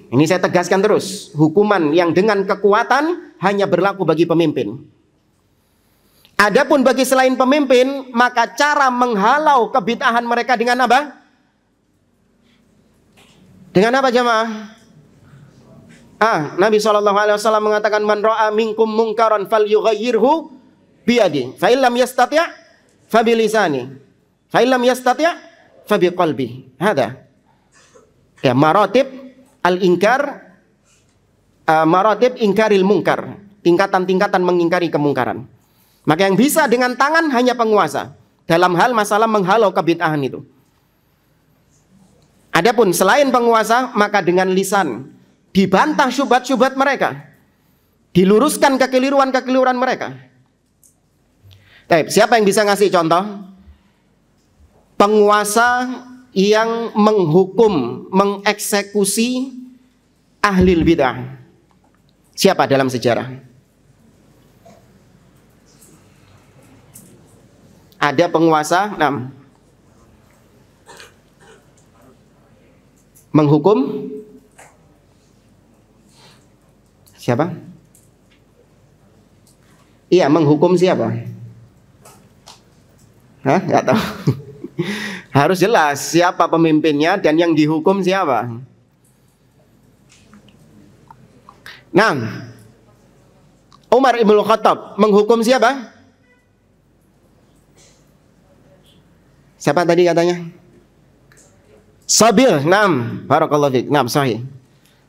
Ini saya tegaskan terus, hukuman yang dengan kekuatan hanya berlaku bagi pemimpin. Adapun bagi selain pemimpin, maka cara menghalau kebid'ahan mereka dengan apa? Dengan apa jemaah? Nabi SAW mengatakan, man ra'a minkum munkaran falyughayyirhu biyadi, fa illam yastati' fa bilisani, fa illam yastati' fa biqalbi. Hada. Ya, maratib al-inkar, maratib ingkaril munkar, tingkatan-tingkatan mengingkari kemungkaran. Maka yang bisa dengan tangan hanya penguasa dalam hal masalah menghalau kebid'ahan itu. Adapun selain penguasa, maka dengan lisan dibantah syubhat-syubhat mereka, diluruskan kekeliruan-kekeliruan mereka. Siapa yang bisa ngasih contoh penguasa yang menghukum, mengeksekusi ahli bid'ah? Siapa dalam sejarah? Ada penguasa menghukum siapa? Iya, menghukum siapa? Nggak tahu. Harus jelas siapa pemimpinnya dan yang dihukum siapa. Umar ibn Khattab menghukum siapa? Siapa tadi katanya? Sabir. Barakallahu fiik. Sahih.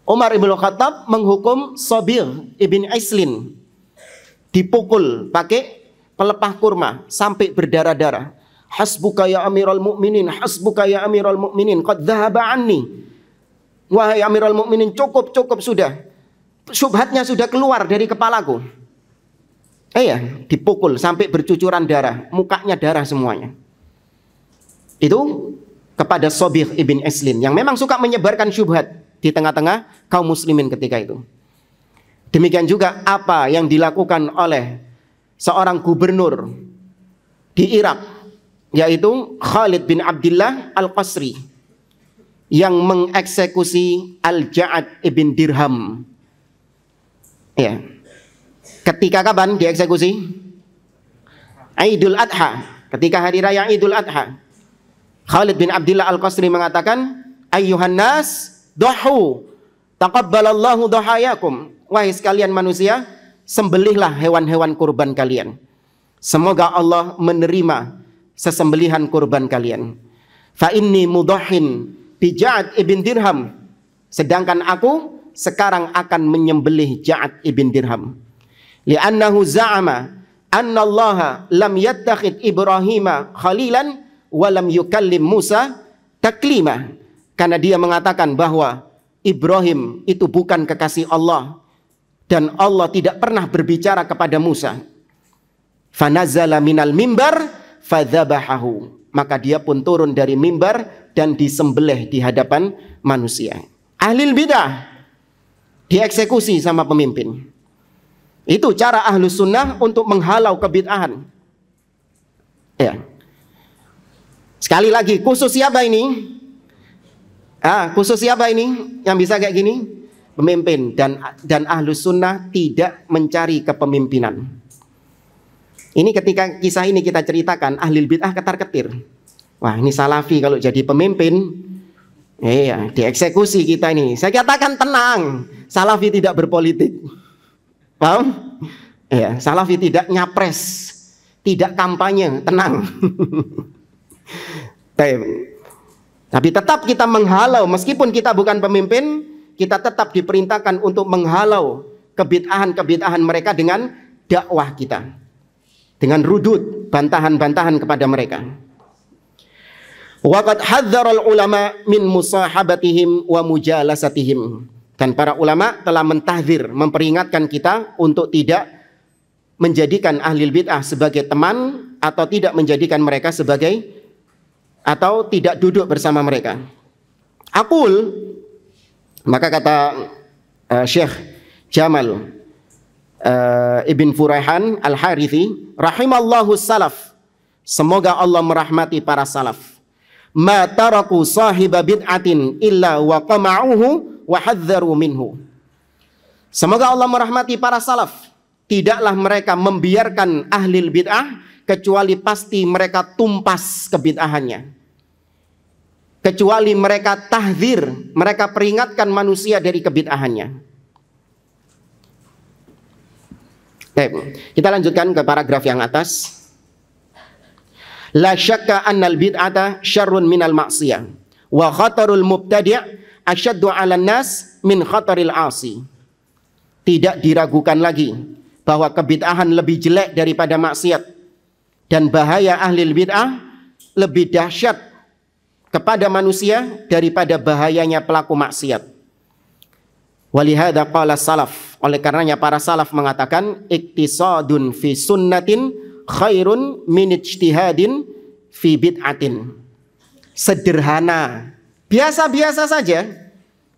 Umar ibn Khattab menghukum Sabir ibn Aislin dipukul pakai pelepah kurma sampai berdarah-darah. Hasbuka ya Amirul Mukminin, hasbuka ya Amirul Mukminin, qad dhahaba anni. Wahai Amirul Mukminin, cukup sudah. Syubhatnya sudah keluar dari kepalaku. Dipukul sampai bercucuran darah, mukanya darah semuanya. Itu kepada Sobih ibn Islin yang memang suka menyebarkan syubhat di tengah-tengah kaum muslimin ketika itu. Demikian juga apa yang dilakukan oleh seorang gubernur di Irak, yaitu Khalid bin Abdullah Al-Qasri, yang mengeksekusi Al-Ja'ad ibn Dirham. Ketika kapan dieksekusi? Idul Adha. Ketika hari raya Idul Adha, Khalid bin Abdullah Al-Qasri mengatakan, ayyuhan nas duhu taqabbalallahu duhayakum. Wahai sekalian manusia, sembelihlah hewan-hewan kurban kalian. Semoga Allah menerima sesembelihan kurban kalian. Fa inni mudahhin bi Ja'ad ibn Dirham. Sedangkan aku sekarang akan menyembelih Ja'ad ibn Dirham. Li'annahu za'ama anna Allah lam yattakhid Ibrahim khalilan wa lam yukallim Musa taklima. Karena dia mengatakan bahwa Ibrahim itu bukan kekasih Allah dan Allah tidak pernah berbicara kepada Musa. Fanazala minal mimbar fadzabahahu. Maka dia pun turun dari mimbar dan disembelih di hadapan manusia. Ahlul bidah dieksekusi sama pemimpin. Itu cara Ahlus Sunnah untuk menghalau kebid'ahan. Sekali lagi, khusus siapa ini? Khusus siapa ini yang bisa kayak gini? Pemimpin. Dan Ahlus Sunnah tidak mencari kepemimpinan. Ini ketika kisah ini kita ceritakan, Ahlul Bid'ah ketar-ketir. Wah, ini Salafi kalau jadi pemimpin, dieksekusi kita ini. Saya katakan tenang, Salafi tidak berpolitik. Paham? Salafi tidak nyapres, tidak kampanye, tenang. Tapi tetap kita menghalau, meskipun kita bukan pemimpin, kita tetap diperintahkan untuk menghalau kebid'ahan-kebid'ahan mereka dengan dakwah kita, dengan rudud, bantahan-bantahan kepada mereka. Waqad hadzarul ulama min musahabatihim wa mujalasatihim. Dan para ulama telah mentahdzir, memperingatkan kita untuk tidak menjadikan ahlul bid'ah sebagai teman, atau tidak menjadikan mereka sebagai, atau tidak duduk bersama mereka. Aqul, maka kata Syekh Jamal Ibn Furaihan Al-Harithi, rahimallahu salaf, semoga Allah merahmati para salaf. Ma taraku sahiba bid'atin illa wa qama'uhu wa hadzaru minhu. Semoga Allah merahmati para salaf. Tidaklah mereka membiarkan ahlil bid'ah kecuali pasti mereka tumpas kebid'ahannya. Kecuali mereka tahdzir, mereka peringatkan manusia dari kebid'ahannya. Kita lanjutkan ke paragraf yang atas. La syakka annal bid'ata syarrun minal ma'siyah wa khatarul mubtadi' asyaddu 'alan nas min khataril 'asi. Tidak diragukan lagi bahwa kebid'ahan lebih jelek daripada maksiat, dan bahaya ahlil bid'ah lebih dahsyat kepada manusia daripada bahayanya pelaku maksiat. Walihada qala salaf, oleh karenanya para salaf mengatakan iktisadun fi sunnatin khairun min ijtihadin fi bid'atin. Sederhana, biasa-biasa saja,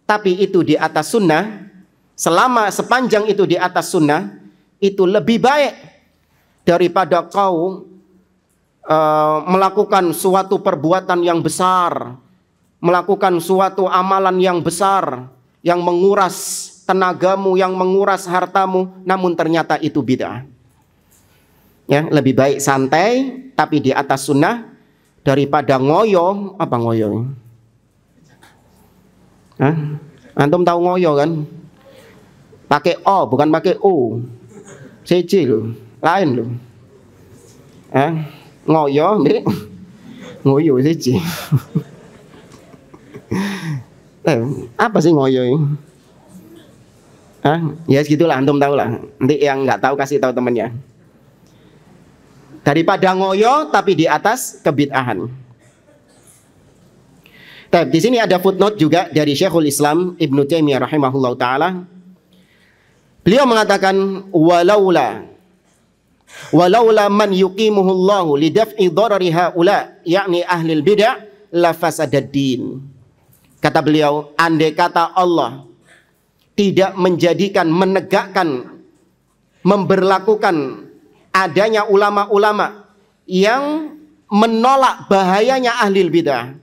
tapi itu di atas sunnah, sepanjang itu di atas sunnah, itu lebih baik daripada kau melakukan suatu perbuatan yang besar, melakukan suatu amalan yang besar, yang menguras tenagamu, yang menguras hartamu, namun ternyata itu bid'ah. Lebih baik santai tapi di atas sunnah daripada ngoyo. Apa ngoyo? Antum tahu ngoyo kan? Pakai O bukan pakai U. CC loh, lain loh. Ngoyo nih, ngoyo CC. Apa sih ngoyo ini? Ya segitulah, antum tahu lah. Nanti yang nggak tahu kasih tahu temannya. Daripada ngoyo tapi di atas kebid'ahan. Di sini ada footnote juga dari Syekhul Islam Ibnu Taimiyah rahimahullah taala. Beliau mengatakan walaula man yuqimuhullahu lidaf'i dharari haula yakni ahlil bid'ah la fasadad din. Kata beliau, andai kata Allah tidak menjadikan, menegakkan, memberlakukan adanya ulama-ulama yang menolak bahayanya ahlil bid'ah.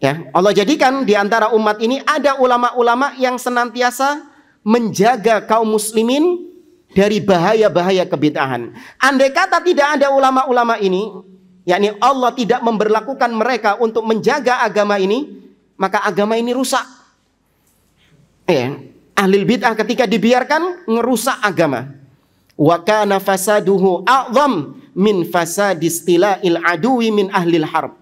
Ya, Allah jadikan di antara umat ini ada ulama-ulama yang senantiasa menjaga kaum muslimin dari bahaya-bahaya kebid'ahan. Andai kata tidak ada ulama-ulama ini, yakni Allah tidak memberlakukan mereka untuk menjaga agama ini, maka agama ini rusak. Ahlul bid'ah ketika dibiarkan ngerusak agama. Wa kana fasaduhu a'zam min fasadistila'il aduwi min ahlil harb.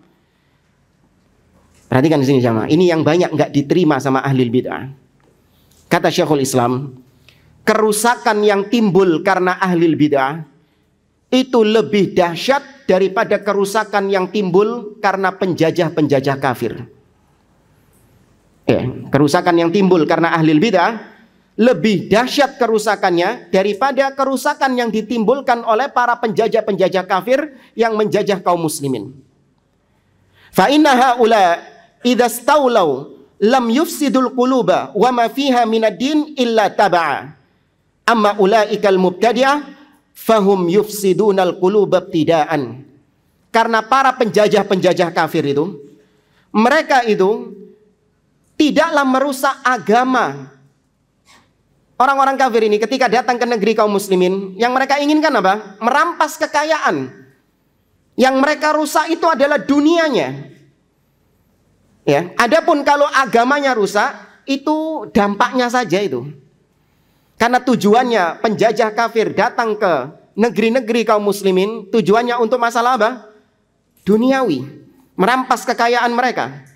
Perhatikan di sini jamaah. Ini yang banyak nggak diterima sama ahlul bid'ah. Kata Syekhul Islam, kerusakan yang timbul karena ahlul bid'ah itu lebih dahsyat daripada kerusakan yang timbul karena penjajah-penjajah kafir. Kerusakan yang timbul karena ahlul bid'ah lebih dahsyat kerusakannya daripada kerusakan yang ditimbulkan oleh para penjajah-penjajah kafir yang menjajah kaum muslimin. Fa inna haula idza staulau lam yufsidul quluba wa ma fiha minad din illa taba'a. Amma ulaikal mubtadi'ah fahum yufsidunal quluba ibtida'an. Karena para penjajah-penjajah kafir itu, mereka itu tidaklah merusak agama. Orang-orang kafir ini ketika datang ke negeri kaum muslimin, yang mereka inginkan apa? Merampas kekayaan. Yang mereka rusak itu adalah dunianya. Ya, adapun kalau agamanya rusak, itu dampaknya saja itu. Karena tujuannya penjajah kafir datang ke negeri-negeri kaum muslimin, tujuannya untuk masalah apa? Duniawi, merampas kekayaan mereka.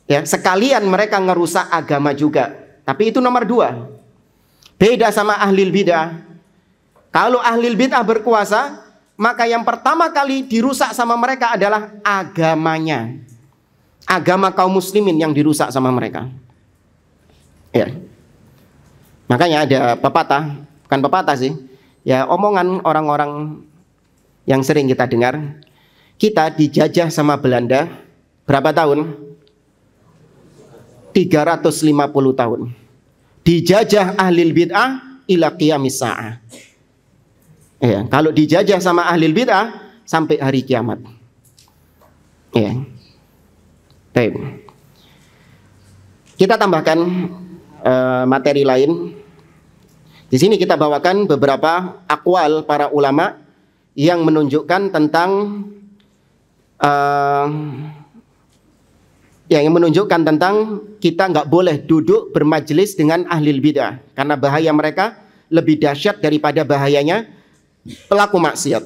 Ya, sekalian mereka ngerusak agama juga. Tapi itu nomor 2. Beda sama ahlul bid'ah. Kalau ahlul bid'ah berkuasa, maka yang pertama kali dirusak sama mereka adalah agamanya. Agama kaum muslimin yang dirusak sama mereka. Ya. Makanya ada pepatah, bukan pepatah sih. Ya, omongan orang-orang yang sering kita dengar. Kita dijajah sama Belanda berapa tahun? 350 tahun. Dijajah ahlul bid'ah ila qiyamis sa'ah. Ya, kalau dijajah sama ahlul bid'ah sampai hari kiamat. Ya. Baik. Kita tambahkan materi lain. Di sini kita bawakan beberapa akwal para ulama yang menunjukkan tentang yang menunjukkan tentang kita nggak boleh duduk bermajelis dengan ahlul bid'ah karena bahaya mereka lebih dahsyat daripada bahayanya pelaku maksiat.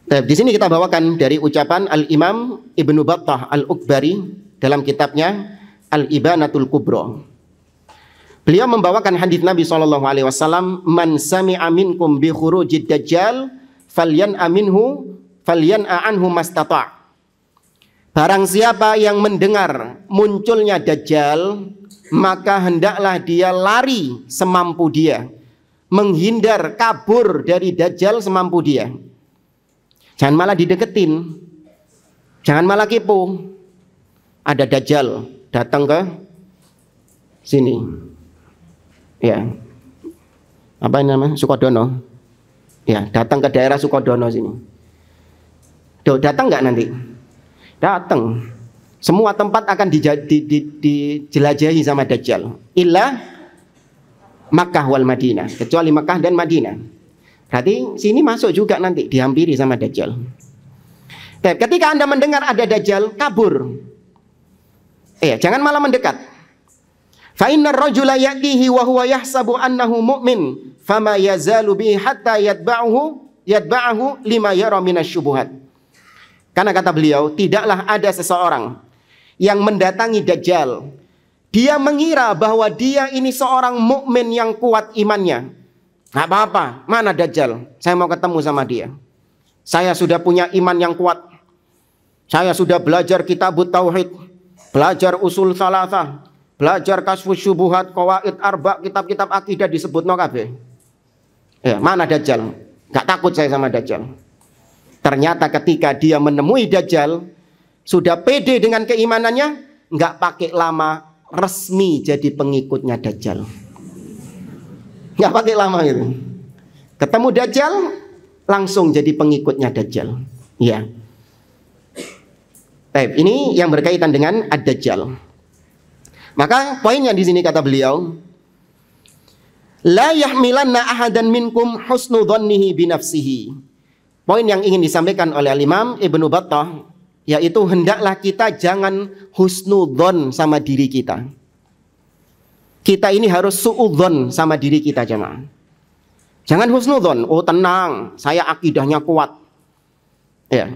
Di sini kita bawakan dari ucapan Al-Imam Ibnu Battah Al-Ukbari dalam kitabnya Al-Ibanatul Kubra. Beliau membawakan hadis Nabi SAW, man sami'a minkum bi khurujid dajjal falyan'a anhu mastata'. Barang siapa yang mendengar munculnya Dajjal, maka hendaklah dia lari semampu dia, menghindar, kabur dari Dajjal semampu dia. Jangan malah dideketin, jangan malah kepo. Ada Dajjal datang ke sini, ya, apa namanya, Sukodono, ya, datang ke daerah Sukodono sini. Datang nggak nanti? Datang. Semua tempat akan dijelajahi sama Dajjal. Illa Makkah wal Madinah, kecuali Makkah dan Madinah. Berarti sini masuk juga nanti dihampiri sama Dajjal. Ketika Anda mendengar ada Dajjal, kabur. Jangan malah mendekat. Fa innar rajula ya'tihi wa huwa yahsabu annahu mu'min, fama yazalu bihi hatta yatba'ahu lima yara minasyubuhat. Karena kata beliau, tidaklah ada seseorang yang mendatangi Dajjal Dia mengira bahwa dia ini seorang mukmin yang kuat imannya. Gak apa-apa, mana Dajjal? Saya mau ketemu sama dia. Saya sudah punya iman yang kuat. Saya sudah belajar kitabut tauhid, belajar usul salasah, belajar kasfus syubuhat, qawaid arba, kitab-kitab akidah disebut no kabeh. Ya, mana Dajjal? Gak takut saya sama Dajjal. Ternyata ketika dia menemui Dajjal, sudah pede dengan keimanannya, gak pakai lama resmi jadi pengikutnya Dajjal. Gak pakai lama itu. Ketemu Dajjal, langsung jadi pengikutnya Dajjal. Ya. Baik, ini yang berkaitan dengan Ad-Dajjal. Maka poinnya di sini kata beliau, la yahmilanna ahadan minkum husnu dhannihi binafsihi. Poin yang ingin disampaikan oleh Imam Ibnu Battah, yaitu hendaklah kita jangan husnudzon sama diri kita. Kita ini harus suudzon sama diri kita, jemaah. Jangan husnudzon, oh tenang, saya akidahnya kuat. Ya.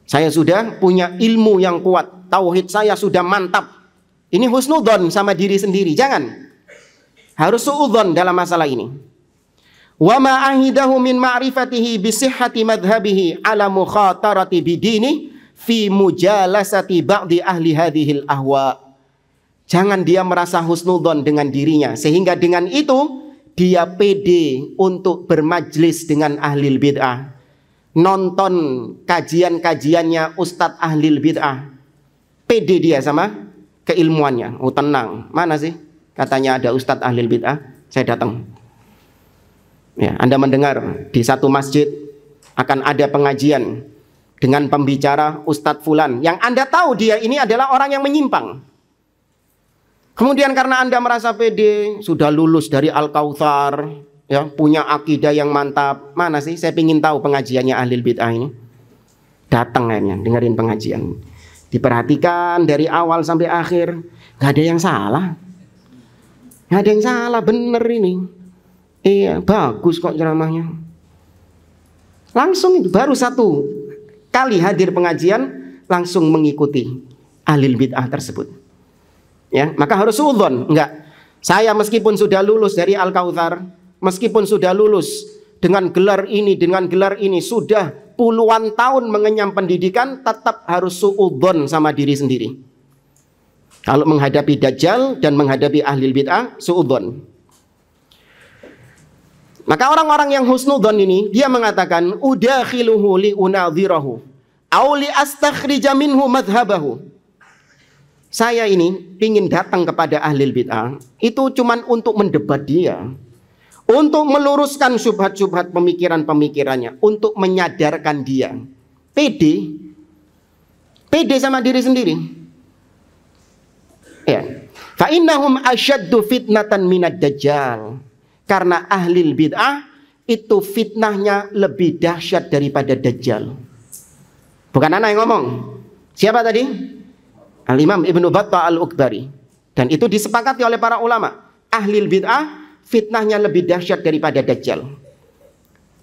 Saya sudah punya ilmu yang kuat, tauhid saya sudah mantap. Ini husnudzon sama diri sendiri, jangan. Harus suudzon dalam masalah ini. Wa ma ahidahu min ma'rifatihi bi sihhati madhhabihi ala mukhatarati bidini fi mujalasati ba'di ahli hadhil ahwa. Jangan dia merasa husnudzon dengan dirinya, sehingga dengan itu dia pede untuk bermajlis dengan ahli bid'ah, nonton kajian-kajiannya ustadz ahli bid'ah, pede dia sama keilmuannya. Oh tenang, mana sih katanya ada ustadz ahli bid'ah, saya datang. Ya, Anda mendengar di satu masjid akan ada pengajian dengan pembicara ustadz fulan, yang Anda tahu dia ini adalah orang yang menyimpang. Kemudian karena Anda merasa pede, sudah lulus dari Al-Kautsar, ya, punya akidah yang mantap. Mana sih saya ingin tahu pengajiannya ahli bid'ah ini. Datang akhirnya dengerin pengajian. Diperhatikan dari awal sampai akhir, gak ada yang salah. Gak ada yang salah, bener ini. Iya, bagus kok ceramahnya. Langsung itu, baru satu kali hadir pengajian, langsung mengikuti ahli bid'ah tersebut. Ya, maka harus suudzon. Enggak, saya meskipun sudah lulus dari Al-Kautsar, meskipun sudah lulus dengan gelar ini, sudah puluhan tahun mengenyam pendidikan, tetap harus suudzon sama diri sendiri. Kalau menghadapi Dajjal dan menghadapi ahli bid'ah, suudzon. Maka orang-orang yang husnudzon ini, dia mengatakan udakhiluhu li unadhirahu au li astakhrija minhu madhhabahu. Saya ini ingin datang kepada ahli bid'ah itu cuman untuk mendebat dia, untuk meluruskan syubhat-syubhat pemikiran-pemikirannya, untuk menyadarkan dia. Pede sama diri sendiri. Ya. Fa innahum asyaddu fitnatan minad dajjal. Karena ahli bid'ah itu fitnahnya lebih dahsyat daripada Dajjal. Bukan anak yang ngomong. Siapa tadi? Al-Imam Ibnu Battah Al-Ukbari. Dan itu disepakati oleh para ulama. Ahli bid'ah fitnahnya lebih dahsyat daripada Dajjal.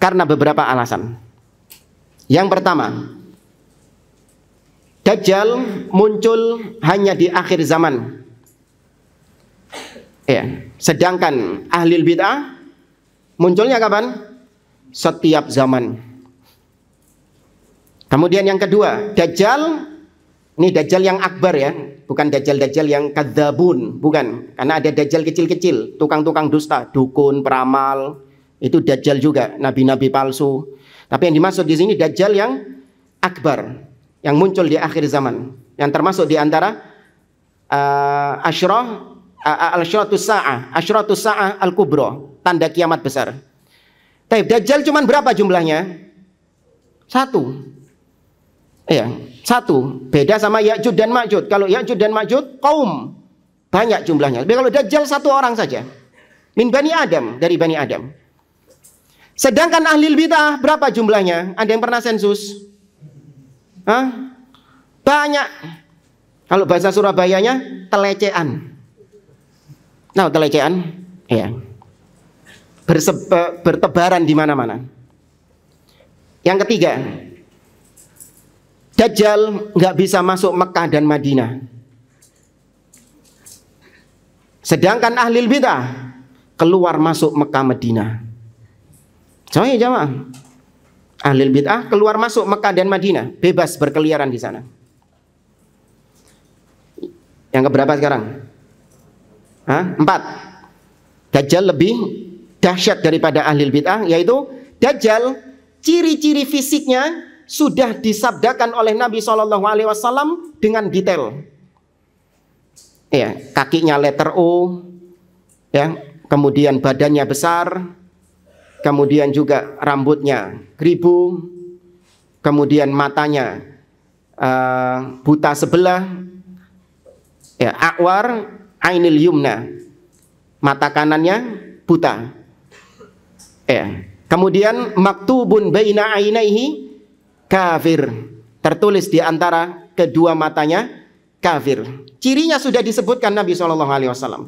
Karena beberapa alasan. Yang pertama, Dajjal muncul hanya di akhir zaman. Ya, sedangkan ahli bid'ah munculnya kapan? Setiap zaman. Kemudian yang kedua, Dajjal, ini Dajjal yang akbar ya, bukan Dajjal-Dajjal yang kadzabun, bukan. Karena ada Dajjal kecil-kecil, tukang-tukang dusta, dukun, peramal, itu Dajjal juga, nabi-nabi palsu. Tapi yang dimaksud di sini Dajjal yang akbar, yang muncul di akhir zaman, yang termasuk di antara asyratus sa'ah al-kubra, tanda kiamat besar. Tapi Dajjal cuman berapa jumlahnya? Satu. Iya, satu. Beda sama Ya'juj dan Ma'juj. Kalau Ya'juj dan Ma'juj kaum, banyak jumlahnya. Tapi kalau Dajjal satu orang saja. Min Bani Adam, dari Bani Adam. Sedangkan ahli bid'ah berapa jumlahnya? Ada yang pernah sensus? Hah? Banyak. Kalau bahasa Surabayanya telecean. Nah, telecean? Iya. Bertebaran di mana-mana. Yang ketiga, Dajjal nggak bisa masuk Mekah dan Madinah. Sedangkan ahli bid'ah keluar masuk Mekah Madinah. Coy jamaah. Ahli bid'ah keluar masuk Mekah dan Madinah, bebas berkeliaran di sana. Yang keberapa sekarang? 4. Dajjal lebih dahsyat daripada ahli bid'ah, yaitu Dajjal ciri-ciri fisiknya sudah disabdakan oleh Nabi SAW dengan detail. Ya, kakinya letter O, ya, kemudian badannya besar, kemudian juga rambutnya keribu, kemudian matanya buta sebelah, ya, akwar ainil yumna, mata kanannya buta. Ya. Kemudian maktubun baina ainaihi kafir, tertulis di antara kedua matanya kafir. Cirinya sudah disebutkan Nabi SAW.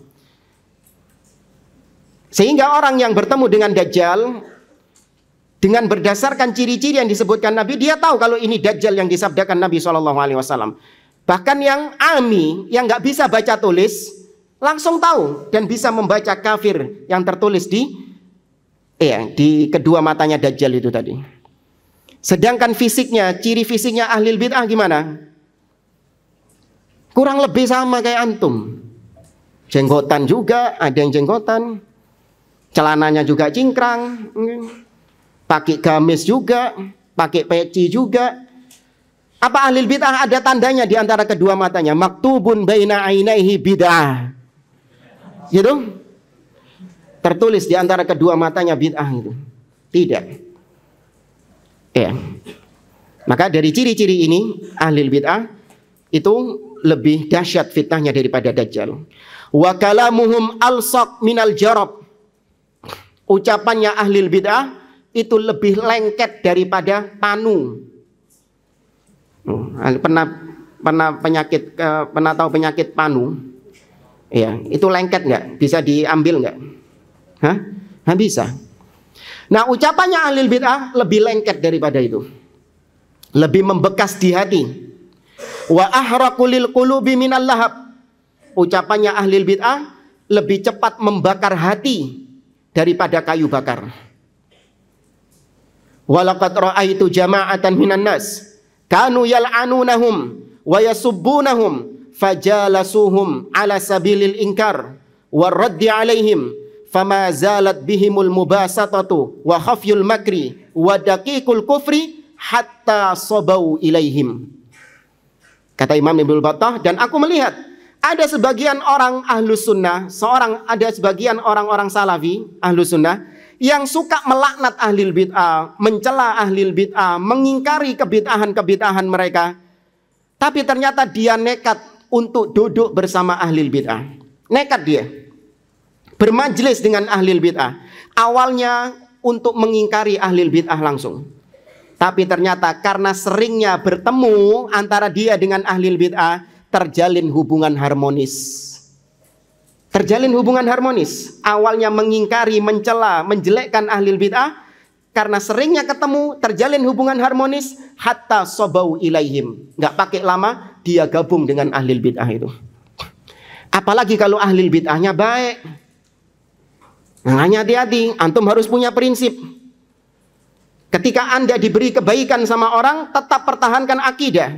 Sehingga orang yang bertemu dengan Dajjal, dengan berdasarkan ciri-ciri yang disebutkan Nabi, dia tahu kalau ini Dajjal yang disabdakan Nabi SAW. Bahkan yang ami, yang nggak bisa baca tulis, langsung tahu dan bisa membaca kafir yang tertulis di kedua matanya Dajjal itu tadi. Sedangkan fisiknya, ciri fisiknya ahli bid'ah gimana? Kurang lebih sama kayak antum. Jenggotan juga, ada yang jenggotan. Celananya juga cingkrang. Pakai gamis juga, pakai peci juga. Apa ahli bid'ah ada tandanya di antara kedua matanya? Maktubun baina ainaihi bid'ah. Gitu? Tertulis di antara kedua matanya bid'ah itu. Tidak. Ya. Maka dari ciri-ciri ini ahli bid'ah itu lebih dahsyat fitnahnya daripada Dajjal. Wa kalamuhum alsaq minal jarab. Ucapannya ahli bid'ah itu lebih lengket daripada panu. Pernah tahu penyakit panu? Ya, itu lengket nggak? Bisa diambil nggak? Hah? Nggak bisa. Nah, ucapannya ahli bid'ah lebih lengket daripada itu. Lebih membekas di hati. Wa ahraqulil qulubi minal lahab. Ucapannya ahli bid'ah lebih cepat membakar hati daripada kayu bakar. Walaqad ra'aitu jama'atan minan nas kanu yal'anunahum wa yasubbunahum fajalasuhum ala sabilil inkar waraddi alaihim fama zalat bihimul mubasatatu wa khafyul makri wa daqiqul kufri hatta sabau ilaihim. Kata Imam Ibnu Battah, dan aku melihat ada sebagian orang ahlus sunnah, ada sebagian orang-orang salafi ahlus sunnah yang suka melaknat ahli bid'ah, mencela ahli bid'ah, mengingkari kebid'ahan mereka. Tapi ternyata dia nekat untuk duduk bersama ahli bid'ah. Nekat dia bermajlis dengan ahli bid'ah. Awalnya untuk mengingkari ahli bid'ah langsung. Tapi ternyata karena seringnya bertemu antara dia dengan ahli bid'ah, terjalin hubungan harmonis. Terjalin hubungan harmonis. Awalnya mengingkari, mencela, menjelekkan ahli bid'ah, karena seringnya ketemu, terjalin hubungan harmonis hatta sabau ilaihim. Nggak pakai lama dia gabung dengan ahli bid'ah itu. Apalagi kalau ahli bid'ahnya baik. Makanya hati-hati, antum harus punya prinsip. Ketika Anda diberi kebaikan sama orang, tetap pertahankan akidah.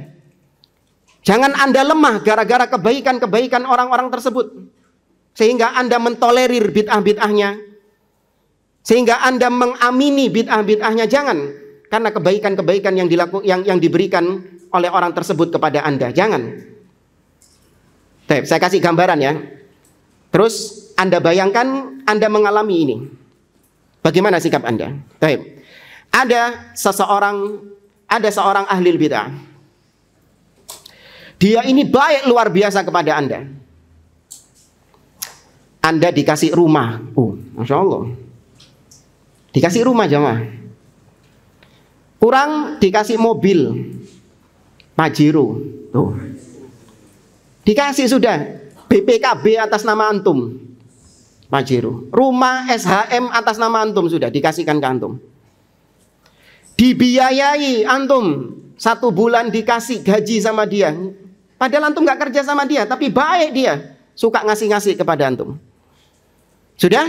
Jangan Anda lemah gara-gara kebaikan-kebaikan orang-orang tersebut. Sehingga Anda mentolerir bid'ah-bid'ahnya. Sehingga Anda mengamini bid'ah-bid'ahnya. Jangan. Karena kebaikan-kebaikan yang diberikan oleh orang tersebut kepada Anda. Jangan. Saya kasih gambaran ya. Terus Anda bayangkan Anda mengalami ini. Bagaimana sikap Anda? Ada seorang ahli bid'ah. Dia ini baik luar biasa kepada Anda. Anda dikasih rumah. Masya Allah. Dikasih rumah jemaah. Kurang dikasih mobil Pajero. Dikasih sudah BPKB atas nama antum. Pajero. Rumah SHM atas nama antum sudah dikasihkan ke antum. Dibiayai antum 1 bulan dikasih gaji sama dia. Padahal antum gak kerja sama dia, tapi baik dia. suka ngasih-ngasih kepada antum. Sudah?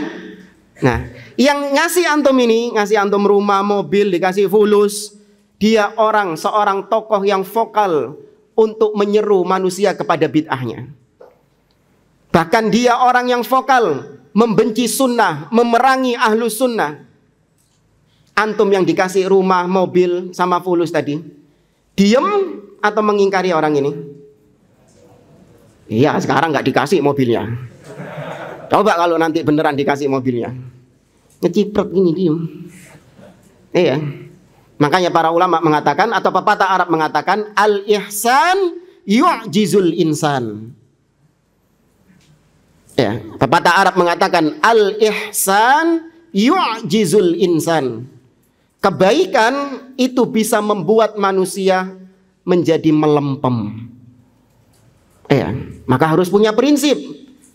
Nah, yang ngasih antum ini, ngasih antum rumah, mobil, dikasih fulus, dia seorang tokoh yang vokal untuk menyeru manusia kepada bid'ahnya. Bahkan dia orang yang vokal membenci sunnah, memerangi ahlus sunnah. Antum yang dikasih rumah, mobil, sama fulus tadi, diem atau mengingkari orang ini? Iya, sekarang nggak dikasih mobilnya. Coba kalau nanti beneran dikasih mobilnya, ngecipret gini diem. Iya. Makanya para ulama mengatakan, atau pepatah Arab mengatakan, al-ihsan yu'jizul insan. Ya, pepatah Arab mengatakan al-ihsan yu'jizul insan. Kebaikan itu bisa membuat manusia menjadi melempem. Ya, maka harus punya prinsip,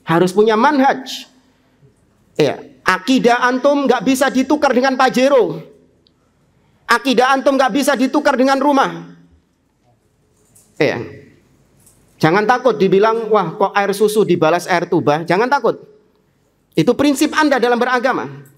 harus punya manhaj. Ya, akidah antum nggak bisa ditukar dengan Pajero. Akidah antum nggak bisa ditukar dengan rumah. Ya. Jangan takut dibilang, wah kok air susu dibalas air tuba. Jangan takut. Itu prinsip Anda dalam beragama.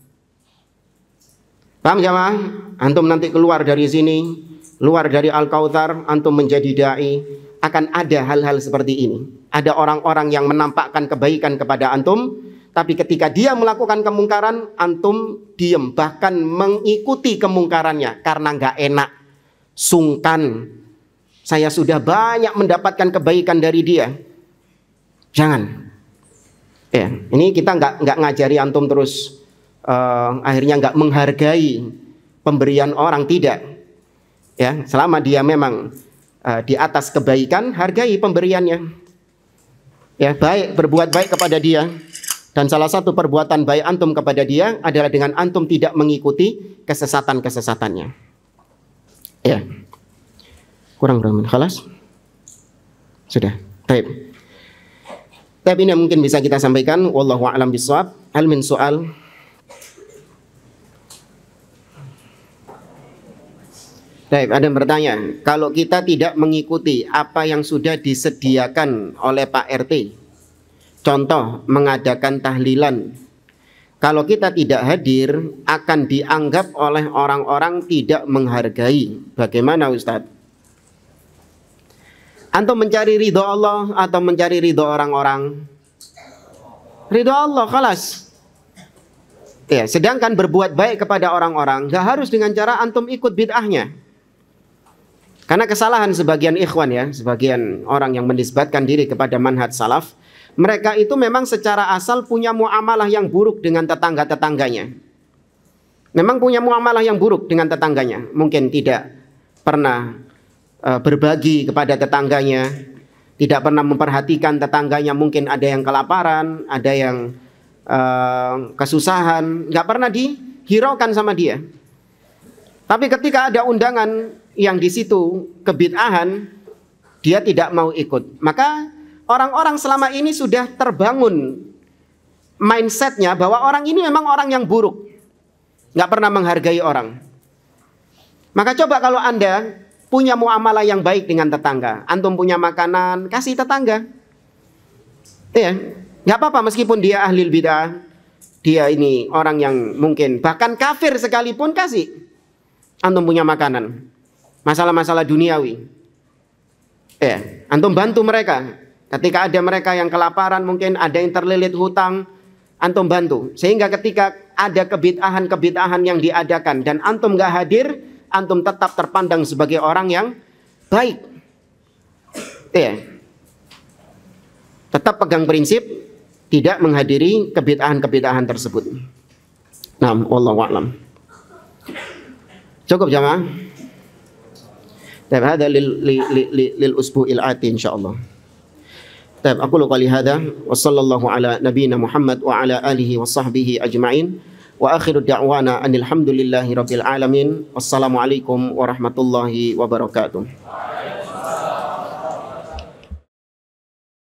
Paham jamaah? Antum nanti keluar dari sini, keluar dari Al-Kautsar, antum menjadi dai, akan ada hal-hal seperti ini. Ada orang-orang yang menampakkan kebaikan kepada antum, tapi ketika dia melakukan kemungkaran, antum diem, bahkan mengikuti kemungkarannya karena nggak enak, sungkan. Saya sudah banyak mendapatkan kebaikan dari dia. Jangan. Ya, ini kita nggak ngajari antum terus akhirnya nggak menghargai pemberian orang, tidak. Ya, selama dia memang di atas kebaikan, hargai pemberiannya. Ya, berbuat baik kepada dia. Dan salah satu perbuatan baik antum kepada dia adalah dengan antum tidak mengikuti kesesatan-kesesatannya. Ya. Kurang berapa menit? Khalas? Sudah. Baik. Tapi ini mungkin bisa kita sampaikan. Wallahu a'lam bishawab. Hal min soal. Baik, ada yang bertanya, kalau kita tidak mengikuti apa yang sudah disediakan oleh Pak RT, contoh mengadakan tahlilan, kalau kita tidak hadir akan dianggap oleh orang-orang tidak menghargai. Bagaimana Ustadz? Antum mencari ridho Allah atau mencari ridho orang-orang? Ridho Allah, khalas. Ya, sedangkan berbuat baik kepada orang-orang gak harus dengan cara antum ikut bid'ahnya. Karena kesalahan sebagian ikhwan, ya, sebagian orang yang menisbatkan diri kepada manhaj salaf, mereka itu memang secara asal punya muamalah yang buruk dengan tetangga-tetangganya. Memang punya muamalah yang buruk dengan tetangganya. Mungkin tidak pernah berbagi kepada tetangganya, tidak pernah memperhatikan tetangganya, mungkin ada yang kelaparan, ada yang kesusahan, nggak pernah dihiraukan sama dia. Tapi ketika ada undangan yang di situ kebid'ahan, dia tidak mau ikut. Maka orang-orang selama ini sudah terbangun mindsetnya bahwa orang ini memang orang yang buruk, nggak pernah menghargai orang. Maka coba kalau Anda punya muamalah yang baik dengan tetangga, antum punya makanan, kasih tetangga. Ya, nggak apa-apa meskipun dia ahli bid'ah, dia ini orang yang mungkin bahkan kafir sekalipun, kasih. Antum punya makanan, masalah-masalah duniawi. Ya, antum bantu mereka. Ketika ada mereka yang kelaparan, mungkin ada yang terlilit hutang, antum bantu. Sehingga ketika ada kebid'ahan yang diadakan dan antum nggak hadir, antum tetap terpandang sebagai orang yang baik. Ya. Tetap pegang prinsip tidak menghadiri kebid'ahan tersebut. Nah, wallahu a'lam. Cukup jamaah. Taib hada lil usbu'il ati insyaallah. Taib aku qouli hada wa sallallahu ala nabiyyina Muhammad wa ala alihi wa sahbihi ajma'in. Wa akhiru da'wana anil hamdulillahi rabbil alamin. Wassalamualaikum warahmatullahi wabarakatuh.